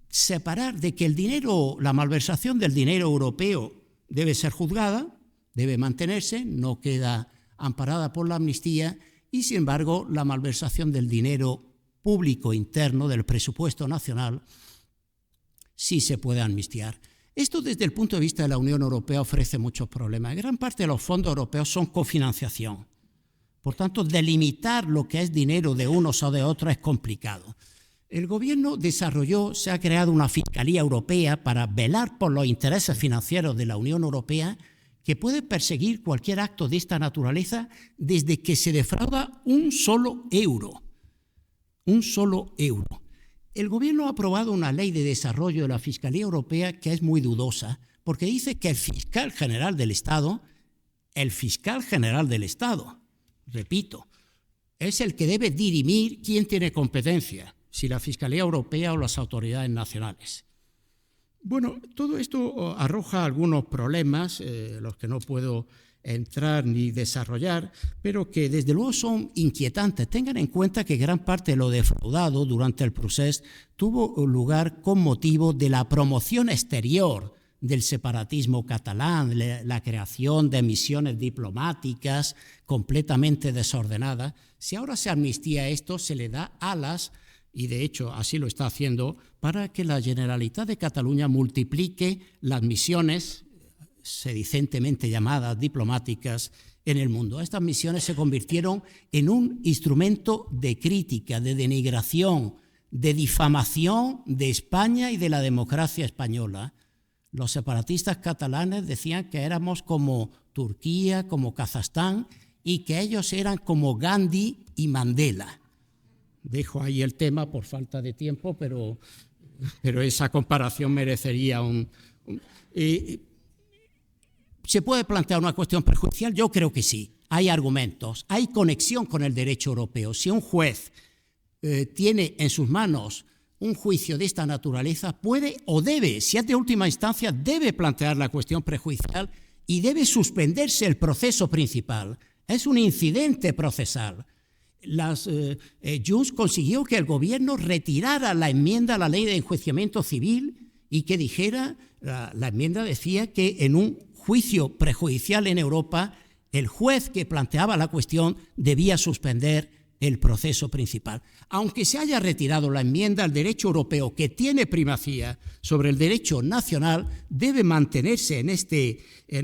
separar, de que el dinero, la malversación del dinero europeo debe ser juzgada, debe mantenerse, no queda amparada por la amnistía, y sin embargo la malversación del dinero público interno del presupuesto nacional sí se puede amnistiar. Esto desde el punto de vista de la Unión Europea ofrece muchos problemas. Gran parte de los fondos europeos son cofinanciación. Por tanto, delimitar lo que es dinero de unos o de otros es complicado. El gobierno se ha creado una Fiscalía Europea para velar por los intereses financieros de la Unión Europea, que puede perseguir cualquier acto de esta naturaleza desde que se defrauda un solo euro. Un solo euro. El gobierno ha aprobado una ley de desarrollo de la Fiscalía Europea que es muy dudosa, porque dice que el fiscal general del Estado, repito, es el que debe dirimir quién tiene competencia, si la Fiscalía Europea o las autoridades nacionales. Bueno, todo esto arroja algunos problemas, los que no puedo entrar ni desarrollar, pero que desde luego son inquietantes. Tengan en cuenta que gran parte de lo defraudado durante el procés tuvo lugar con motivo de la promoción exterior del separatismo catalán, la creación de misiones diplomáticas completamente desordenadas. Si ahora se amnistía esto, se le da alas, y de hecho así lo está haciendo, para que la Generalitat de Cataluña multiplique las misiones sedicentemente llamadas diplomáticas en el mundo. Estas misiones se convirtieron en un instrumento de crítica, de denigración, de difamación de España y de la democracia española. Los separatistas catalanes decían que éramos como Turquía, como Kazajstán, y que ellos eran como Gandhi y Mandela. Dejo ahí el tema por falta de tiempo, pero esa comparación merecería ¿Se puede plantear una cuestión perjudicial? Yo creo que sí. Hay argumentos, hay conexión con el derecho europeo. Si un juez tiene en sus manos un juicio de esta naturaleza, puede o debe, si es de última instancia, debe plantear la cuestión prejudicial y debe suspenderse el proceso principal. Es un incidente procesal. Junts consiguió que el gobierno retirara la enmienda a la ley de enjuiciamiento civil y que dijera, la enmienda decía que en un juicio prejudicial en Europa, el juez que planteaba la cuestión debía suspender el proceso principal. Aunque se haya retirado la enmienda, el derecho europeo, que tiene primacía sobre el derecho nacional, debe mantenerse en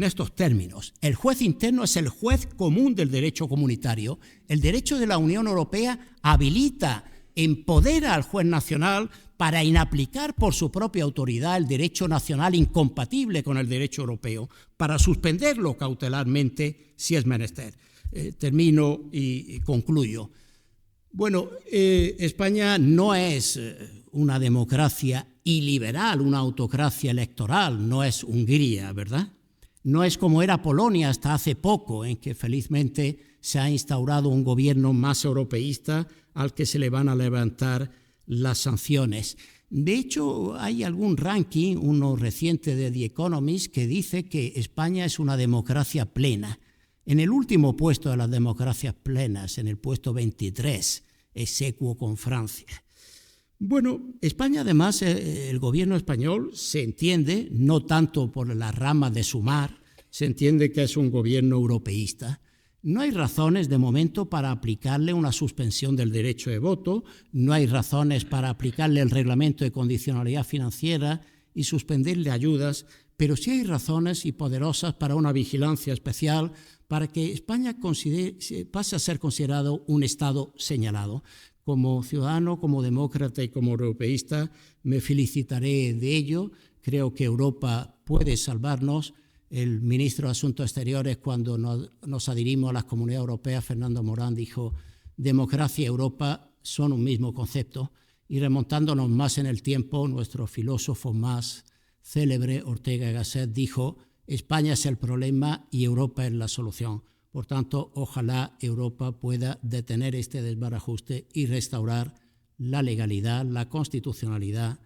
estos términos. El juez interno es el juez común del derecho comunitario. El derecho de la Unión Europea habilita, empodera al juez nacional para inaplicar por su propia autoridad el derecho nacional incompatible con el derecho europeo, para suspenderlo cautelarmente si es menester. Termino y concluyo. Bueno, España no es una democracia iliberal, una autocracia electoral, no es Hungría, ¿verdad? No es como era Polonia hasta hace poco, en que felizmente se ha instaurado un gobierno más europeísta al que se le van a levantar las sanciones. De hecho, hay algún ranking, uno reciente de The Economist, que dice que España es una democracia plena. En el último puesto de las democracias plenas, en el puesto 23, execuo con Francia. Bueno, España además, el gobierno español se entiende, no tanto por la rama de Sumar, se entiende que es un gobierno europeísta. No hay razones de momento para aplicarle una suspensión del derecho de voto, no hay razones para aplicarle el reglamento de condicionalidad financiera y suspenderle ayudas, pero sí hay razones y poderosas para una vigilancia especial para que España pase a ser considerado un Estado señalado. Como ciudadano, como demócrata y como europeísta me felicitaré de ello. Creo que Europa puede salvarnos. El ministro de Asuntos Exteriores, cuando nos adherimos a las comunidades europeas, Fernando Morán, dijo: democracia y Europa son un mismo concepto. Y remontándonos más en el tiempo, nuestro filósofo más célebre, Ortega y Gasset, dijo: España es el problema y Europa es la solución. Por tanto, ojalá Europa pueda detener este desbarajuste y restaurar la legalidad, la constitucionalidad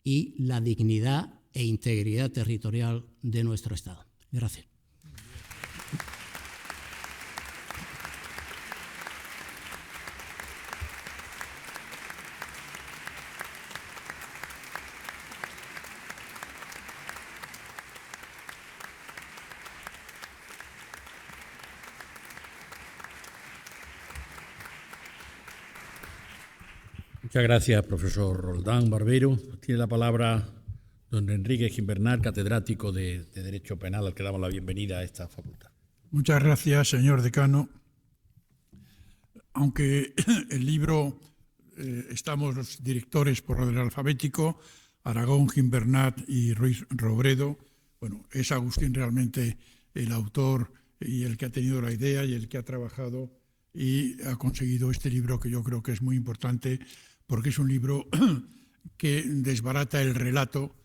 y la dignidad e integridad territorial de nuestro Estado. Gracias. Muchas gracias, profesor Roldán Barbero. Tiene la palabra don Enrique Gimbernat, catedrático de Derecho Penal, al que damos la bienvenida a esta facultad. Muchas gracias, señor decano. Aunque el libro estamos los directores por orden alfabético, Aragón, Gimbernat y Ruiz Robredo, bueno, es Agustín realmente el autor y el que ha tenido la idea y el que ha trabajado y ha conseguido este libro, que yo creo que es muy importante porque es un libro que desbarata el relato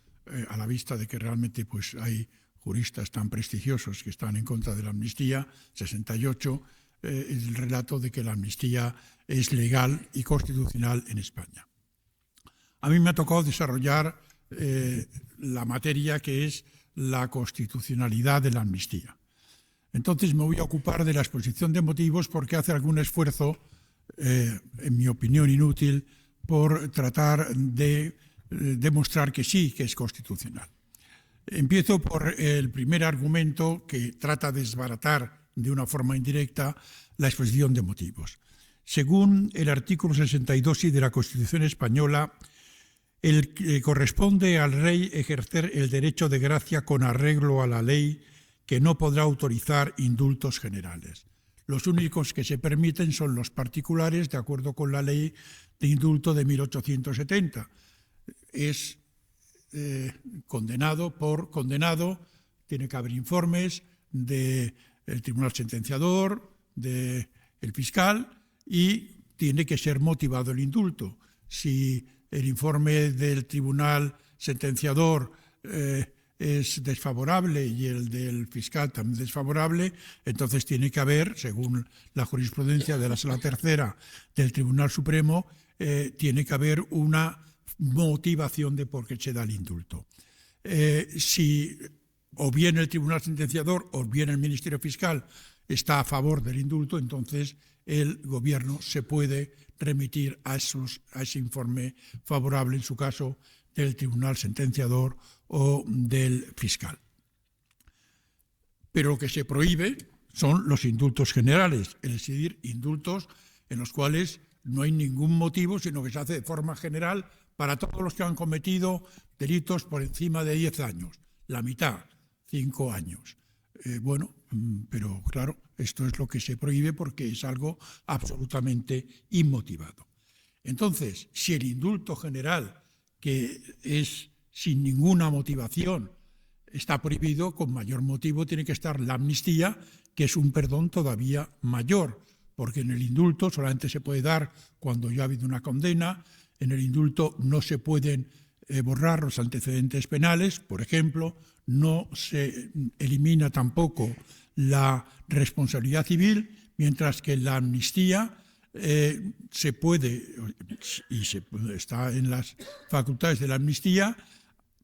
a la vista de que realmente pues, hay juristas tan prestigiosos que están en contra de la amnistía, 68, el relato de que la amnistía es legal y constitucional en España. A mí me ha tocado desarrollar la materia que es la constitucionalidad de la amnistía. Entonces me voy a ocupar de la exposición de motivos porque hace algún esfuerzo, en mi opinión inútil, por tratar de demostrar que sí, que es constitucional. Empiezo por el primer argumento que trata de desbaratar de una forma indirecta la exposición de motivos. Según el artículo 62 de la Constitución española, corresponde al rey ejercer el derecho de gracia con arreglo a la ley, que no podrá autorizar indultos generales. Los únicos que se permiten son los particulares, de acuerdo con la ley de indulto de 1870. Es condenado por condenado, tiene que haber informes del tribunal sentenciador, del fiscal, y tiene que ser motivado el indulto. Si el informe del tribunal sentenciador es desfavorable y el del fiscal también desfavorable, entonces tiene que haber, según la jurisprudencia de la Sala Tercera del Tribunal Supremo, tiene que haber una motivación de por qué se da el indulto. Si o bien el tribunal sentenciador o bien el Ministerio Fiscal está a favor del indulto, entonces el gobierno se puede remitir a ese informe favorable, en su caso, del tribunal sentenciador o del fiscal. Pero lo que se prohíbe son los indultos generales, es decir, indultos en los cuales no hay ningún motivo, sino que se hace de forma general para todos los que han cometido delitos por encima de 10 años, la mitad, 5 años. Pero claro, esto es lo que se prohíbe porque es algo absolutamente inmotivado. Entonces, si el indulto general, que es sin ninguna motivación, está prohibido, con mayor motivo tiene que estar la amnistía, que es un perdón todavía mayor, porque en el indulto solamente se puede dar cuando ya ha habido una condena, en el indulto no se pueden borrar los antecedentes penales, por ejemplo, no se elimina tampoco la responsabilidad civil, mientras que la amnistía se puede, y está en las facultades de la amnistía,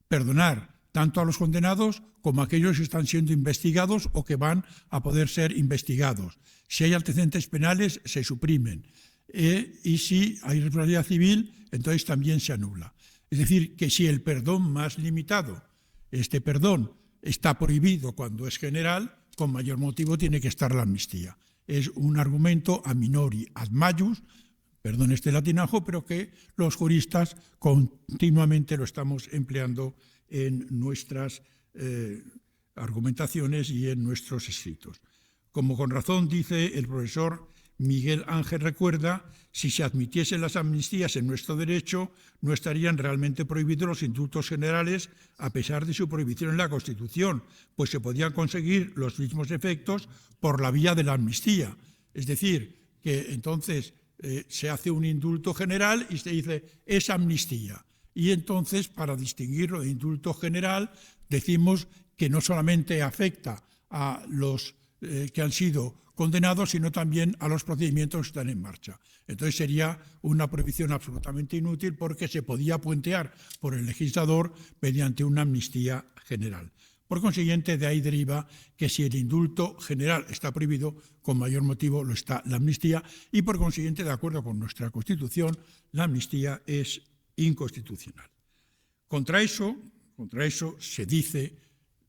perdonar tanto a los condenados como a aquellos que están siendo investigados o que van a poder ser investigados. Si hay antecedentes penales, se suprimen. Y si hay responsabilidad civil, entonces también se anula. Es decir, que si el perdón más limitado, este perdón, está prohibido cuando es general, con mayor motivo tiene que estar la amnistía. Es un argumento a minori ad maius, perdón este latinajo, pero que los juristas continuamente lo estamos empleando en nuestras argumentaciones y en nuestros escritos. Como con razón dice el profesor Miguel Ángel Recuerda, si se admitiesen las amnistías en nuestro derecho, no estarían realmente prohibidos los indultos generales, a pesar de su prohibición en la Constitución, pues se podían conseguir los mismos efectos por la vía de la amnistía. Es decir, que entonces se hace un indulto general y se dice es amnistía. Y entonces, para distinguirlo de indulto general, decimos que no solamente afecta a los que han sido condenados, sino también a los procedimientos que están en marcha. Entonces sería una prohibición absolutamente inútil porque se podía puentear por el legislador mediante una amnistía general. Por consiguiente, de ahí deriva que si el indulto general está prohibido, con mayor motivo lo está la amnistía y, por consiguiente, de acuerdo con nuestra Constitución, la amnistía es inconstitucional. Contra eso se dice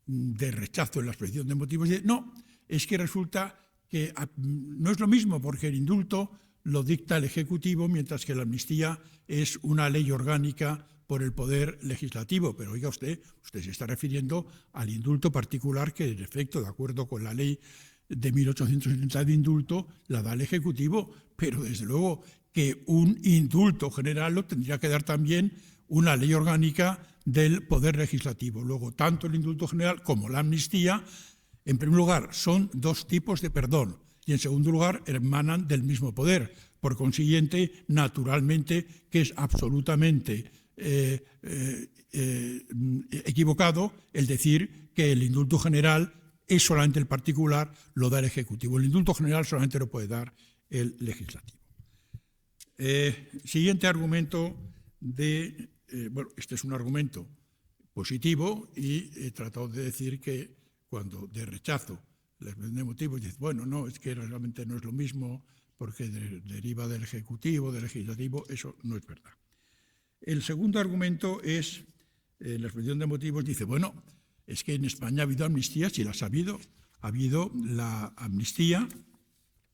de rechazo en la exposición de motivos, no, es que resulta que no es lo mismo porque el indulto lo dicta el Ejecutivo, mientras que la amnistía es una ley orgánica por el Poder Legislativo. Pero oiga usted se está refiriendo al indulto particular que, en efecto, de acuerdo con la ley de 1870 de indulto, la da el Ejecutivo, pero desde luego que un indulto general lo tendría que dar también una ley orgánica del Poder Legislativo. Luego, tanto el indulto general como la amnistía, en primer lugar, son dos tipos de perdón y, en segundo lugar, emanan del mismo poder. Por consiguiente, naturalmente, que es absolutamente equivocado el decir que el indulto general es solamente el particular, lo da el Ejecutivo. El indulto general solamente lo puede dar el Legislativo. Siguiente argumento este es un argumento positivo y he tratado de decir que cuando de rechazo la exposición de motivos dice, bueno, no, es que realmente no es lo mismo porque deriva del Ejecutivo, del Legislativo, eso no es verdad. El segundo argumento es, en la exposición de motivos dice, bueno, es que en España ha habido amnistías, sí las ha habido. Ha habido la amnistía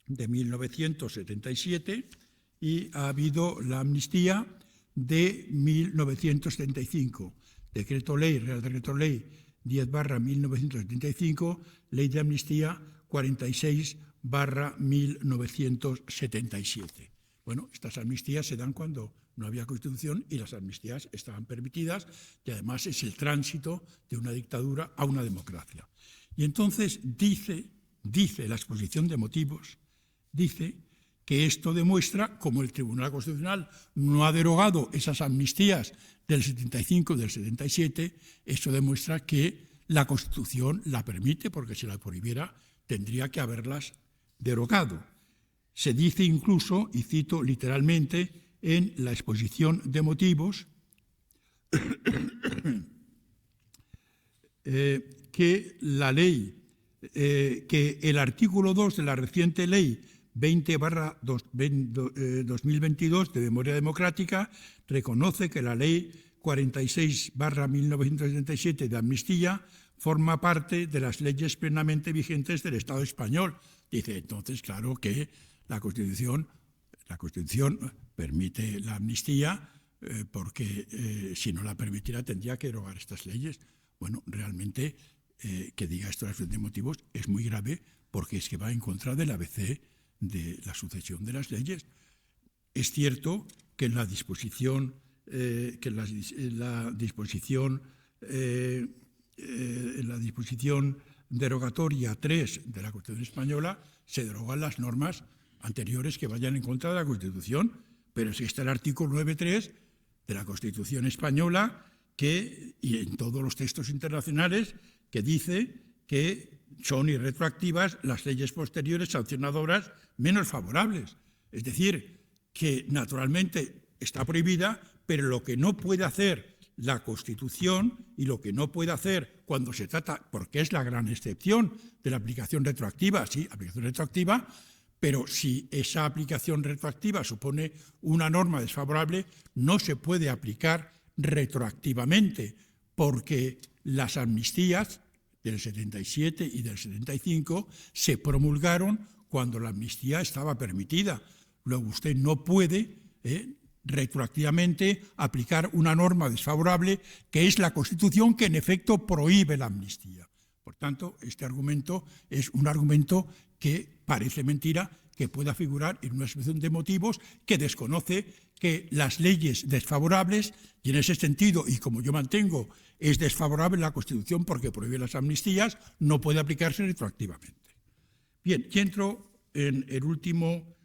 de 1977 y ha habido la amnistía de 1975. Decreto Ley, Real Decreto Ley 10/1975, Ley de Amnistía 46/1977. Bueno, estas amnistías se dan cuando no había Constitución y las amnistías estaban permitidas y además es el tránsito de una dictadura a una democracia. Y entonces dice la exposición de motivos, dice que esto demuestra, como el Tribunal Constitucional no ha derogado esas amnistías del 75 y del 77, eso demuestra que la Constitución la permite, porque si la prohibiera tendría que haberlas derogado. Se dice incluso, y cito literalmente, en la exposición de motivos, que la ley, que el artículo 2 de la reciente ley 20/2022 de memoria democrática reconoce que la ley 46/1977 de amnistía forma parte de las leyes plenamente vigentes del Estado español. Dice entonces, claro que la Constitución permite la amnistía porque si no la permitiera tendría que derogar estas leyes. Bueno, realmente que diga esto la exposición de motivos es muy grave porque es que va en contra del ABC de la sucesión de las leyes. Es cierto que en la disposición derogatoria 3 de la Constitución española se derogan las normas anteriores que vayan en contra de la Constitución, pero sí está el artículo 9.3 de la Constitución española y en todos los textos internacionales que dice que son irretroactivas las leyes posteriores sancionadoras menos favorables. Es decir, que naturalmente está prohibida, pero lo que no puede hacer la Constitución y lo que no puede hacer cuando se trata, porque es la gran excepción de la aplicación retroactiva, sí, aplicación retroactiva, pero si esa aplicación retroactiva supone una norma desfavorable, no se puede aplicar retroactivamente, porque las amnistías del 77 y del 75 se promulgaron cuando la amnistía estaba permitida. Luego usted no puede retroactivamente aplicar una norma desfavorable que es la Constitución que en efecto prohíbe la amnistía. Por tanto, este argumento es un argumento que parece mentira que pueda figurar en una exposición de motivos que desconoce que las leyes desfavorables, y en ese sentido, y como yo mantengo, es desfavorable la Constitución porque prohíbe las amnistías, no puede aplicarse retroactivamente. Bien, y entro en el último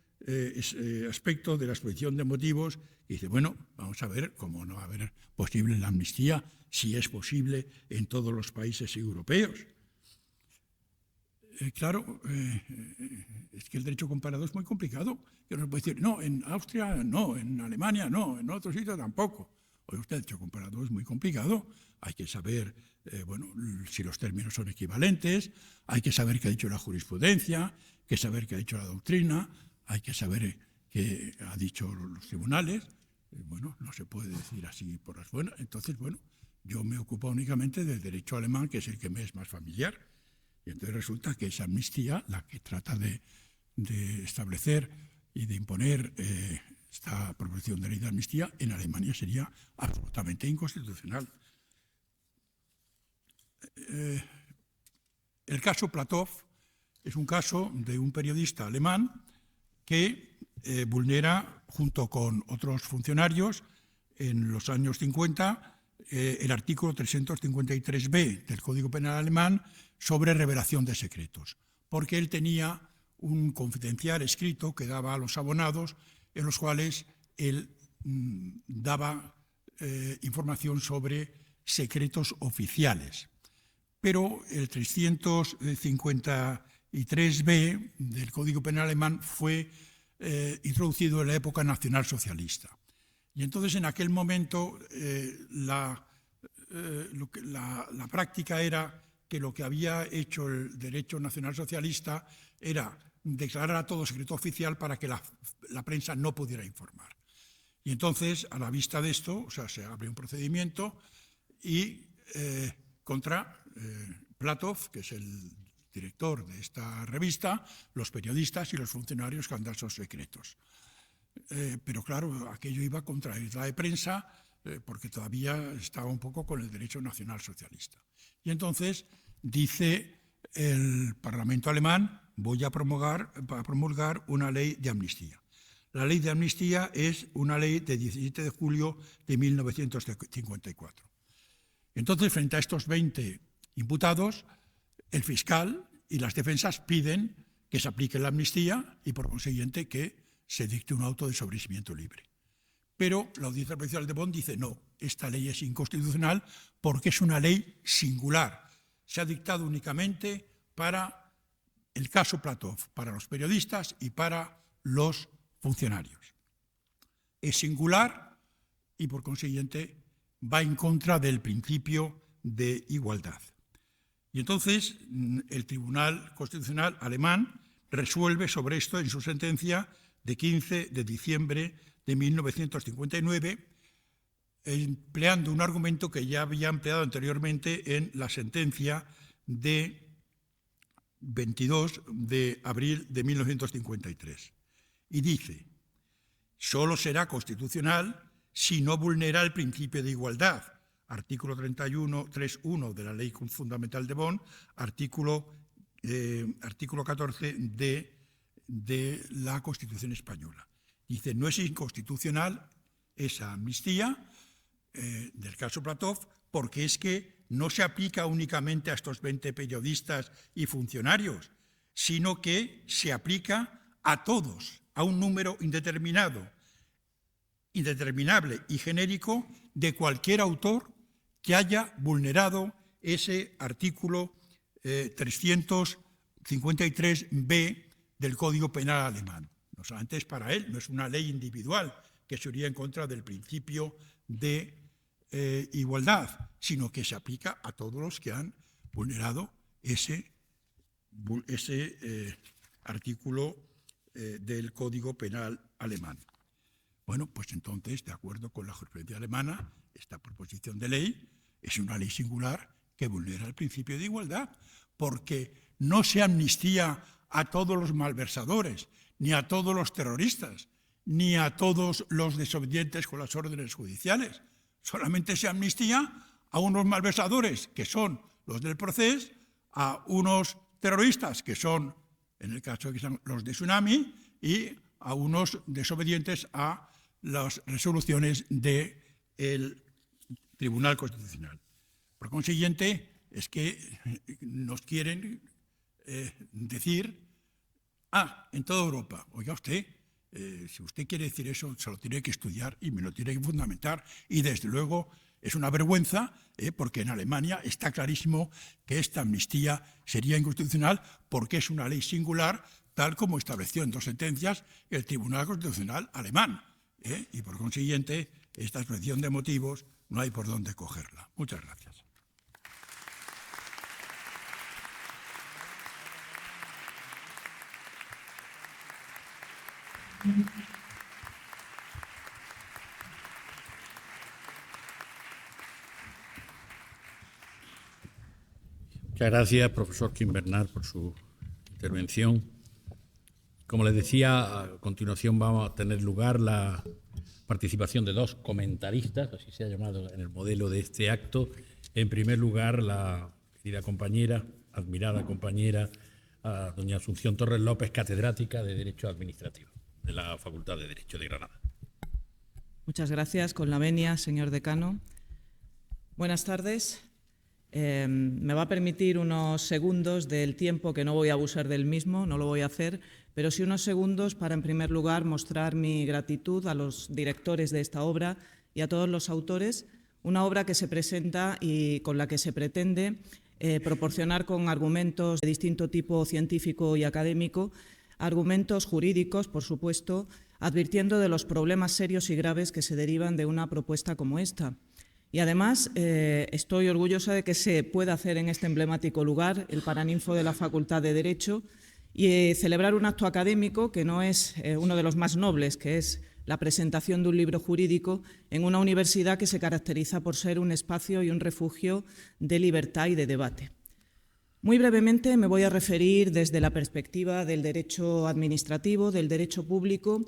aspecto de la exposición de motivos y dice, bueno, vamos a ver cómo no va a haber posible la amnistía, si es posible en todos los países europeos. Claro, es que el derecho comparado es muy complicado. Yo no puedo decir, no, en Austria no, en Alemania no, en otro sitio tampoco. Oye, usted, el derecho comparado es muy complicado. Hay que saber, si los términos son equivalentes, hay que saber qué ha dicho la jurisprudencia, hay que saber qué ha dicho la doctrina, hay que saber qué ha dicho los tribunales. No se puede decir así por las buenas. Entonces, yo me ocupo únicamente del derecho alemán, que es el que me es más familiar. Y entonces resulta que esa amnistía, la que trata de establecer y de imponer esta proposición de ley de amnistía, en Alemania sería absolutamente inconstitucional. El caso Platov es un caso de un periodista alemán que vulnera, junto con otros funcionarios, en los años 50, el artículo 353b del Código Penal alemán sobre revelación de secretos, porque él tenía un confidencial escrito que daba a los abonados, en los cuales él daba información sobre secretos oficiales. Pero el 353b del Código Penal alemán fue introducido en la época nacionalsocialista. Y entonces en aquel momento la práctica era que lo que había hecho el derecho nacionalsocialista era declarar a todo secreto oficial para que la prensa no pudiera informar. Y entonces, a la vista de esto, se abre un procedimiento y contra Platov, que es el director de esta revista, los periodistas y los funcionarios que han dado esos secretos. Pero claro, aquello iba contra la libertad de prensa, porque todavía estaba un poco con el derecho nacionalsocialista. Y entonces dice el Parlamento alemán: voy a promulgar una ley de amnistía. La ley de amnistía es una ley de 17 de julio de 1954. Entonces, frente a estos 20 imputados, el fiscal y las defensas piden que se aplique la amnistía y, por consiguiente, que se dicte un auto de sobreseimiento libre. Pero la Audiencia Provincial de Bonn dice no, esta ley es inconstitucional porque es una ley singular. Se ha dictado únicamente para el caso Platov, para los periodistas y para los funcionarios. Es singular y, por consiguiente, va en contra del principio de igualdad. Y entonces el Tribunal Constitucional alemán resuelve sobre esto en su sentencia de 15 de diciembre de 1959, empleando un argumento que ya había empleado anteriormente en la sentencia de 22 de abril de 1953. Y dice: solo será constitucional si no vulnera el principio de igualdad. Artículo 3.1 de la Ley Fundamental de Bonn, artículo 14 de la Constitución española. Dice: no es inconstitucional esa amnistía del caso Platov porque es que no se aplica únicamente a estos 20 periodistas y funcionarios, sino que se aplica a todos, a un número indeterminable y genérico de cualquier autor que haya vulnerado ese artículo 353b del Código Penal alemán. No solamente es para él, no es una ley individual que se iría en contra del principio de igualdad, sino que se aplica a todos los que han vulnerado ese artículo del Código Penal alemán. Bueno, pues entonces, de acuerdo con la jurisprudencia alemana, esta proposición de ley es una ley singular que vulnera el principio de igualdad, porque no se amnistía a todos los malversadores, ni a todos los terroristas, ni a todos los desobedientes con las órdenes judiciales. Solamente se amnistía a unos malversadores, que son los del Procés, a unos terroristas, que son, en el caso que son los de Tsunami, y a unos desobedientes a las resoluciones del Tribunal Constitucional. Por consiguiente, es que nos quieren decir, en toda Europa, oiga usted, si usted quiere decir eso, se lo tiene que estudiar y me lo tiene que fundamentar, y desde luego Es una vergüenza porque en Alemania está clarísimo que esta amnistía sería inconstitucional porque es una ley singular, tal como estableció en 2 sentencias el Tribunal Constitucional alemán. Y por consiguiente, esta exposición de motivos no hay por dónde cogerla. Muchas gracias. Muchas gracias, profesor Quim Bernat, por su intervención. Como les decía, a continuación vamos a tener lugar la participación de 2 comentaristas, así se ha llamado en el modelo de este acto. En primer lugar, la querida compañera, admirada compañera, doña Asunción Torres López, catedrática de Derecho Administrativo de la Facultad de Derecho de Granada. Muchas gracias. Con la venia, señor decano. Buenas tardes. Me va a permitir unos segundos del tiempo, que no voy a abusar del mismo, no lo voy a hacer, pero sí unos segundos para, en primer lugar, mostrar mi gratitud a los directores de esta obra y a todos los autores. Una obra que se presenta y con la que se pretende proporcionar con argumentos de distinto tipo científico y académico, argumentos jurídicos, por supuesto, advirtiendo de los problemas serios y graves que se derivan de una propuesta como esta. Y además estoy orgullosa de que se pueda hacer en este emblemático lugar, el Paraninfo de la Facultad de Derecho, y celebrar un acto académico que no es uno de los más nobles, que es la presentación de un libro jurídico en una universidad que se caracteriza por ser un espacio y un refugio de libertad y de debate. Muy brevemente me voy a referir desde la perspectiva del derecho administrativo, del derecho público,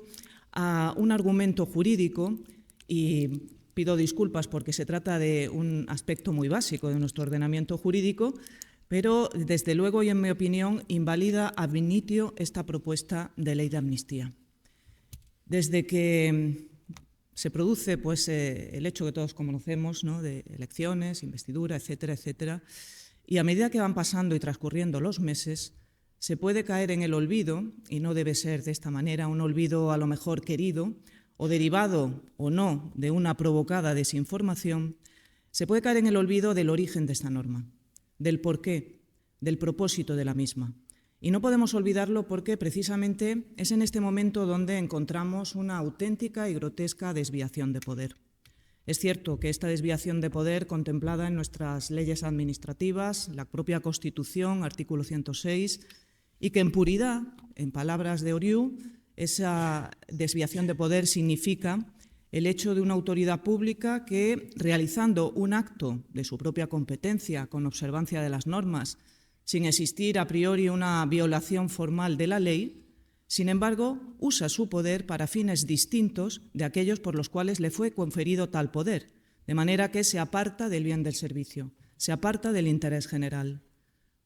a un argumento jurídico y pido disculpas porque se trata de un aspecto muy básico de nuestro ordenamiento jurídico, pero desde luego y en mi opinión invalida ab initio esta propuesta de ley de amnistía. Desde que se produce el hecho que todos conocemos, ¿no?, de elecciones, investidura, etcétera, etcétera, y a medida que van pasando y transcurriendo los meses, se puede caer en el olvido, y no debe ser de esta manera, un olvido a lo mejor querido, o derivado o no de una provocada desinformación, se puede caer en el olvido del origen de esta norma, del porqué, del propósito de la misma. Y no podemos olvidarlo porque precisamente es en este momento donde encontramos una auténtica y grotesca desviación de poder. Es cierto que esta desviación de poder contemplada en nuestras leyes administrativas, la propia Constitución, artículo 106, y que en puridad, en palabras de Oriu, esa desviación de poder significa el hecho de una autoridad pública que, realizando un acto de su propia competencia con observancia de las normas, sin existir a priori una violación formal de la ley, sin embargo, usa su poder para fines distintos de aquellos por los cuales le fue conferido tal poder, de manera que se aparta del bien del servicio, se aparta del interés general.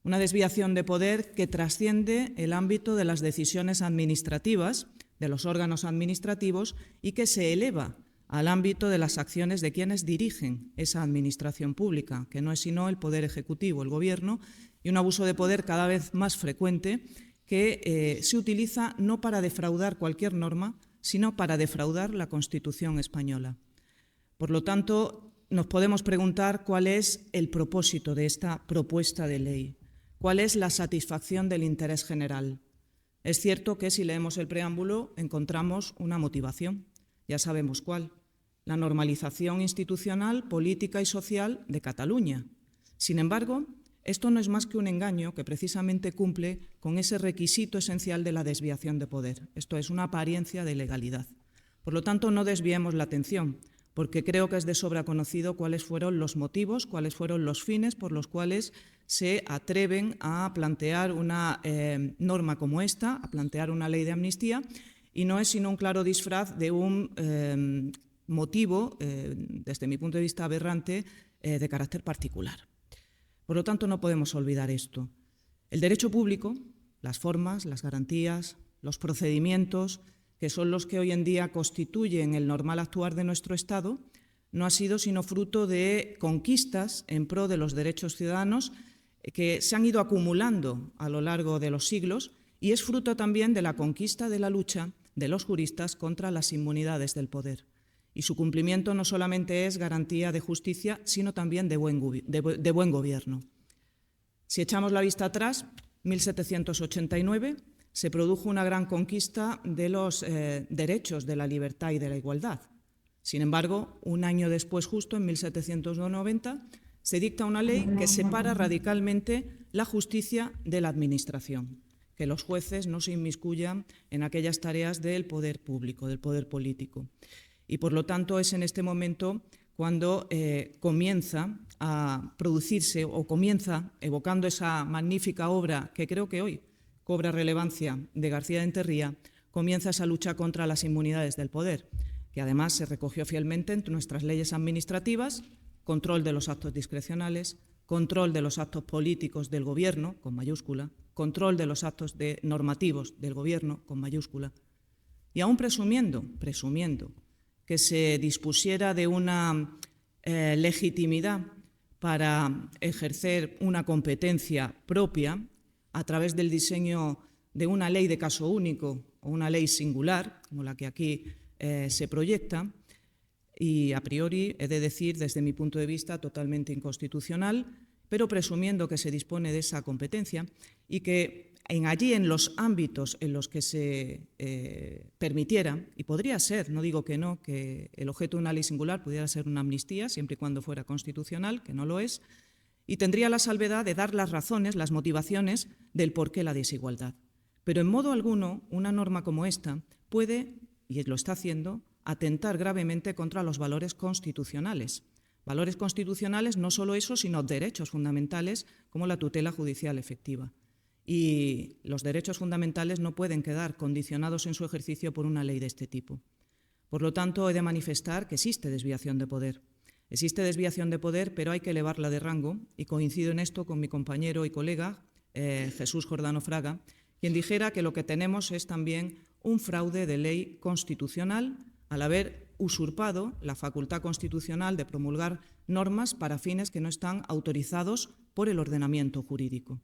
Una desviación de poder que trasciende el ámbito de las decisiones administrativas, de los órganos administrativos, y que se eleva al ámbito de las acciones de quienes dirigen esa administración pública, que no es sino el Poder Ejecutivo, el Gobierno, y un abuso de poder cada vez más frecuente que se utiliza no para defraudar cualquier norma, sino para defraudar la Constitución española. Por lo tanto, nos podemos preguntar cuál es el propósito de esta propuesta de ley. ¿Cuál es la satisfacción del interés general? Es cierto que si leemos el preámbulo encontramos una motivación, ya sabemos cuál, la normalización institucional, política y social de Cataluña. Sin embargo, esto no es más que un engaño que precisamente cumple con ese requisito esencial de la desviación de poder. Esto es una apariencia de legalidad. Por lo tanto, no desviemos la atención, porque creo que es de sobra conocido cuáles fueron los motivos, cuáles fueron los fines por los cuales se atreven a plantear una norma como esta, a plantear una ley de amnistía, y no es sino un claro disfraz de un motivo, desde mi punto de vista aberrante, de carácter particular. Por lo tanto, no podemos olvidar esto. El derecho público, las formas, las garantías, los procedimientos, que son los que hoy en día constituyen el normal actuar de nuestro Estado, no ha sido sino fruto de conquistas en pro de los derechos ciudadanos que se han ido acumulando a lo largo de los siglos y es fruto también de la conquista de la lucha de los juristas contra las inmunidades del poder. Y su cumplimiento no solamente es garantía de justicia, sino también de buen gobierno. Si echamos la vista atrás, 1789 se produjo una gran conquista de los derechos de la libertad y de la igualdad. Sin embargo, un año después, justo en 1790, se dicta una ley que separa radicalmente la justicia de la administración, que los jueces no se inmiscuyan en aquellas tareas del poder público, del poder político. Y, por lo tanto, es en este momento cuando comienza a producirse o comienza, evocando esa magnífica obra que creo que hoy cobra relevancia de García de Enterría, comienza esa lucha contra las inmunidades del poder, que además se recogió fielmente en nuestras leyes administrativas: control de los actos discrecionales, control de los actos políticos del Gobierno, con mayúscula, control de los actos normativos del Gobierno, con mayúscula, y aún presumiendo que se dispusiera de una legitimidad para ejercer una competencia propia a través del diseño de una ley de caso único o una ley singular, como la que aquí se proyecta, y a priori, he de decir, desde mi punto de vista, totalmente inconstitucional, pero presumiendo que se dispone de esa competencia y que allí en los ámbitos en los que se permitiera, y podría ser, no digo que no, que el objeto de una ley singular pudiera ser una amnistía, siempre y cuando fuera constitucional, que no lo es, y tendría la salvedad de dar las razones, las motivaciones del por qué la desigualdad. Pero en modo alguno, una norma como esta puede, y lo está haciendo, atentar gravemente contra los valores constitucionales. Valores constitucionales, no solo eso, sino derechos fundamentales como la tutela judicial efectiva. Y los derechos fundamentales no pueden quedar condicionados en su ejercicio por una ley de este tipo. Por lo tanto, he de manifestar que existe desviación de poder. Existe desviación de poder, pero hay que elevarla de rango, y coincido en esto con mi compañero y colega Jesús Jordano Fraga, quien dijera que lo que tenemos es también un fraude de ley constitucional al haber usurpado la facultad constitucional de promulgar normas para fines que no están autorizados por el ordenamiento jurídico.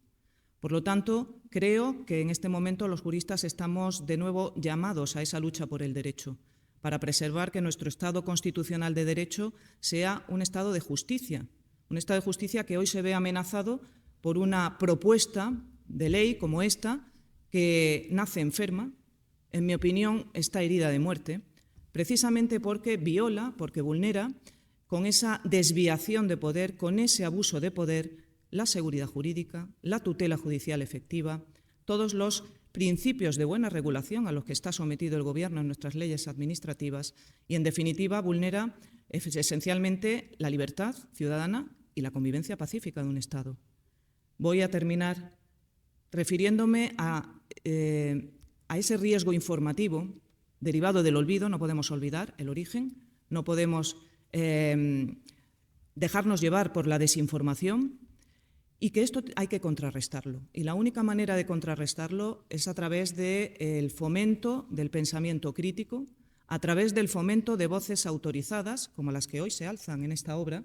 Por lo tanto, creo que en este momento los juristas estamos de nuevo llamados a esa lucha por el derecho, para preservar que nuestro Estado constitucional de derecho sea un Estado de justicia que hoy se ve amenazado por una propuesta de ley como esta, que nace enferma, en mi opinión está herida de muerte, precisamente porque viola, porque vulnera, con esa desviación de poder, con ese abuso de poder, la seguridad jurídica, la tutela judicial efectiva, todos los principios de buena regulación a los que está sometido el Gobierno en nuestras leyes administrativas y, en definitiva, vulnera esencialmente la libertad ciudadana y la convivencia pacífica de un Estado. Voy a terminar refiriéndome a ese riesgo informativo derivado del olvido. No podemos olvidar el origen, no podemos dejarnos llevar por la desinformación, y que esto hay que contrarrestarlo. Y la única manera de contrarrestarlo es a través del fomento del pensamiento crítico, a través del fomento de voces autorizadas, como las que hoy se alzan en esta obra,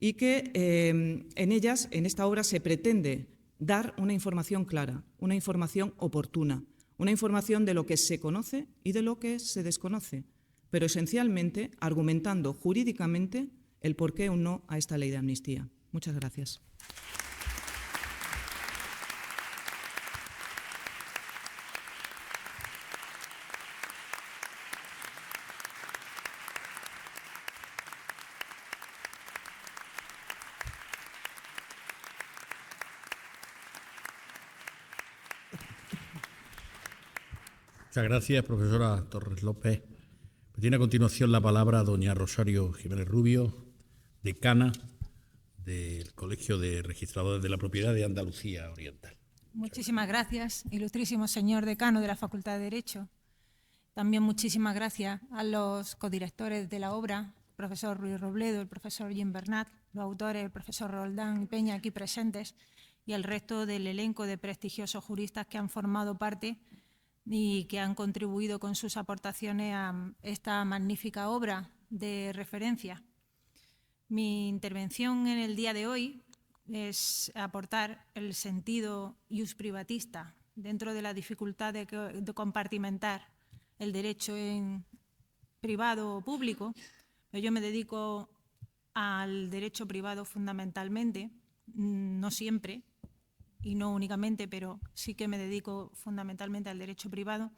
y que en ellas, en esta obra, se pretende dar una información clara, una información oportuna, una información de lo que se conoce y de lo que se desconoce, pero esencialmente argumentando jurídicamente el por qué o no a esta ley de amnistía. Muchas gracias. Muchas gracias, profesora Torres López. Tiene a continuación la palabra doña Rosario Jiménez Rubio, decana del Colegio de Registradores de la Propiedad de Andalucía Oriental. Muchísimas gracias, ilustrísimo señor decano de la Facultad de Derecho. También muchísimas gracias a los codirectores de la obra, el profesor Ruiz Robledo, el profesor Jim Bernat, los autores, el profesor Roldán y Peña, aquí presentes, y el resto del elenco de prestigiosos juristas que han formado parte y que han contribuido con sus aportaciones a esta magnífica obra de referencia. Mi intervención en el día de hoy es aportar el sentido ius privatista dentro de la dificultad de compartimentar el derecho en privado o público. Yo me dedico al derecho privado fundamentalmente, no siempre y no únicamente, pero sí que me dedico fundamentalmente al derecho privado.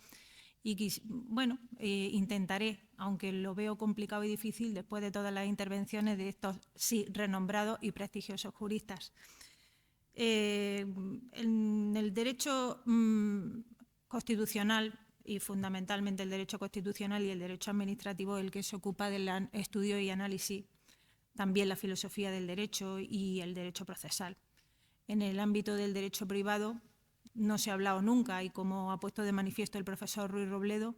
Y bueno, intentaré, aunque lo veo complicado y difícil después de todas las intervenciones de estos sí renombrados y prestigiosos juristas. En el derecho constitucional y fundamentalmente el derecho constitucional y el derecho administrativo, el que se ocupa del estudio y análisis, también la filosofía del derecho y el derecho procesal. En el ámbito del derecho privado no se ha hablado nunca y, como ha puesto de manifiesto el profesor Ruiz Robledo,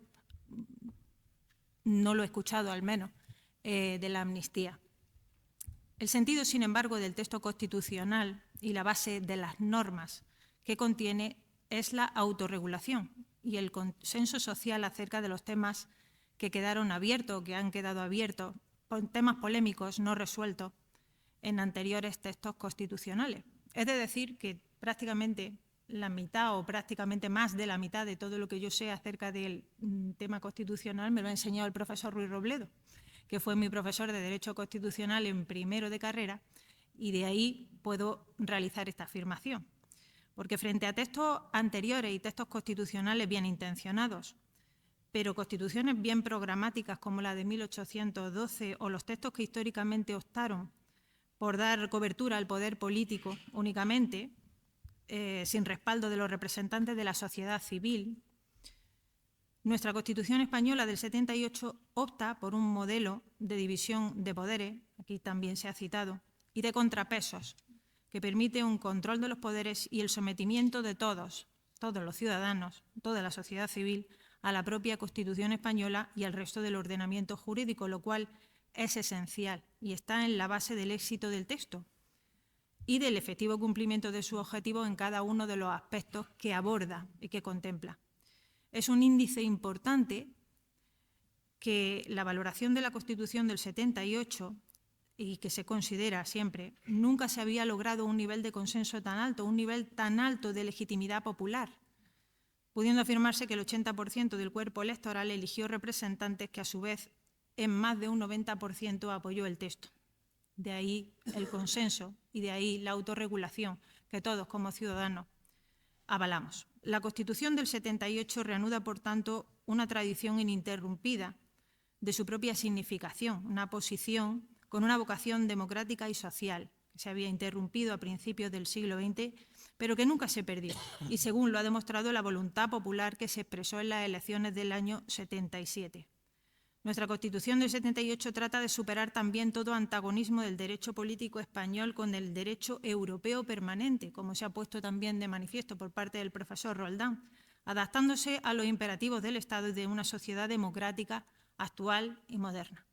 no lo he escuchado al menos, de la amnistía. El sentido, sin embargo, del texto constitucional y la base de las normas que contiene es la autorregulación y el consenso social acerca de los temas que quedaron abiertos, que han quedado abiertos, temas polémicos no resueltos en anteriores textos constitucionales. Es de decir que prácticamente la mitad o prácticamente más de la mitad de todo lo que yo sé acerca del tema constitucional me lo ha enseñado el profesor Ruiz Robledo, que fue mi profesor de Derecho Constitucional en primero de carrera, y de ahí puedo realizar esta afirmación. Porque frente a textos anteriores y textos constitucionales bien intencionados, pero constituciones bien programáticas como la de 1812 o los textos que históricamente optaron por dar cobertura al poder político únicamente, sin respaldo de los representantes de la sociedad civil, nuestra Constitución española del 78 opta por un modelo de división de poderes, aquí también se ha citado, y de contrapesos, que permite un control de los poderes y el sometimiento de todos los ciudadanos, toda la sociedad civil, a la propia Constitución española y al resto del ordenamiento jurídico, lo cual es esencial y está en la base del éxito del texto y del efectivo cumplimiento de su objetivo en cada uno de los aspectos que aborda y que contempla. Es un índice importante que la valoración de la Constitución del 78, y que se considera siempre, nunca se había logrado un nivel de consenso tan alto, un nivel tan alto de legitimidad popular, pudiendo afirmarse que el 80% del cuerpo electoral eligió representantes que a su vez en más de un 90% apoyó el texto. De ahí el consenso y de ahí la autorregulación que todos como ciudadanos avalamos. La Constitución del 78 reanuda, por tanto, una tradición ininterrumpida de su propia significación, una posición con una vocación democrática y social, que se había interrumpido a principios del siglo XX, pero que nunca se perdió, y según lo ha demostrado la voluntad popular que se expresó en las elecciones del año 77. Nuestra Constitución del 78 trata de superar también todo antagonismo del derecho político español con el derecho europeo permanente, como se ha puesto también de manifiesto por parte del profesor Roldán, adaptándose a los imperativos del Estado y de una sociedad democrática actual y moderna.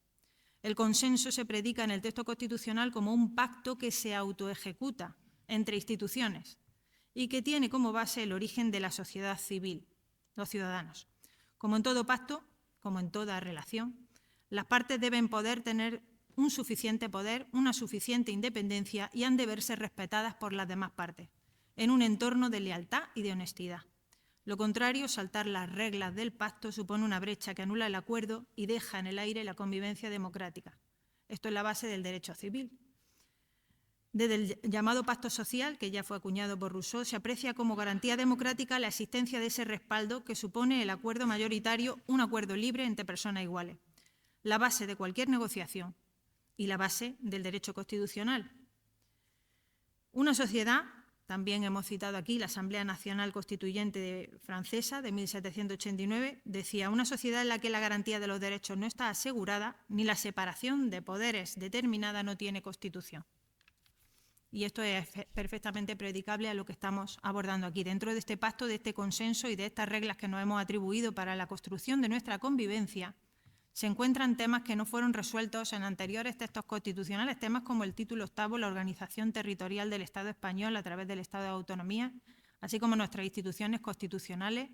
El consenso se predica en el texto constitucional como un pacto que se autoejecuta entre instituciones y que tiene como base el origen de la sociedad civil, los ciudadanos. Como en todo pacto, como en toda relación, las partes deben poder tener un suficiente poder, una suficiente independencia y han de verse respetadas por las demás partes, en un entorno de lealtad y de honestidad. Lo contrario, saltar las reglas del pacto supone una brecha que anula el acuerdo y deja en el aire la convivencia democrática. Esto es la base del derecho civil. Desde el llamado pacto social, que ya fue acuñado por Rousseau, se aprecia como garantía democrática la existencia de ese respaldo que supone el acuerdo mayoritario, un acuerdo libre entre personas iguales, la base de cualquier negociación y la base del derecho constitucional. Una sociedad, también hemos citado aquí la Asamblea Nacional Constituyente francesa de 1789, decía: una sociedad en la que la garantía de los derechos no está asegurada ni la separación de poderes determinada no tiene constitución. Y esto es perfectamente predicable a lo que estamos abordando aquí. Dentro de este pacto, de este consenso y de estas reglas que nos hemos atribuido para la construcción de nuestra convivencia, se encuentran temas que no fueron resueltos en anteriores textos constitucionales, temas como el título octavo, la organización territorial del Estado español a través del Estado de Autonomía, así como nuestras instituciones constitucionales,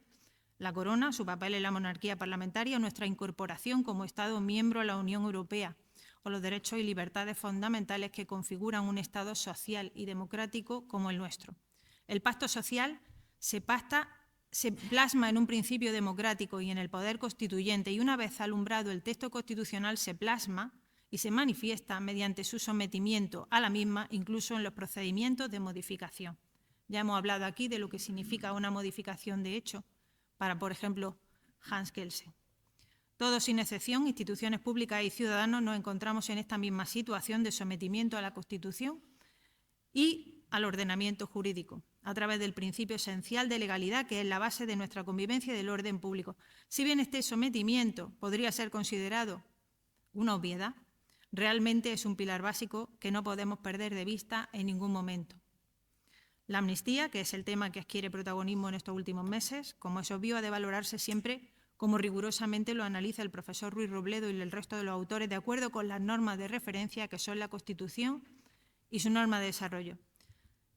la corona, su papel en la monarquía parlamentaria, nuestra incorporación como Estado miembro a la Unión Europea, o los derechos y libertades fundamentales que configuran un Estado social y democrático como el nuestro. El pacto social se pacta se plasma en un principio democrático y en el poder constituyente, y una vez alumbrado el texto constitucional se plasma y se manifiesta mediante su sometimiento a la misma, incluso en los procedimientos de modificación. Ya hemos hablado aquí de lo que significa una modificación de hecho para, por ejemplo, Hans Kelsen. Todos, sin excepción, instituciones públicas y ciudadanos, nos encontramos en esta misma situación de sometimiento a la Constitución y al ordenamiento jurídico, a través del principio esencial de legalidad, que es la base de nuestra convivencia y del orden público. Si bien este sometimiento podría ser considerado una obviedad, realmente es un pilar básico que no podemos perder de vista en ningún momento. La amnistía, que es el tema que adquiere protagonismo en estos últimos meses, como es obvio, ha de valorarse siempre como rigurosamente lo analiza el profesor Ruiz Robledo y el resto de los autores, de acuerdo con las normas de referencia que son la Constitución y su norma de desarrollo.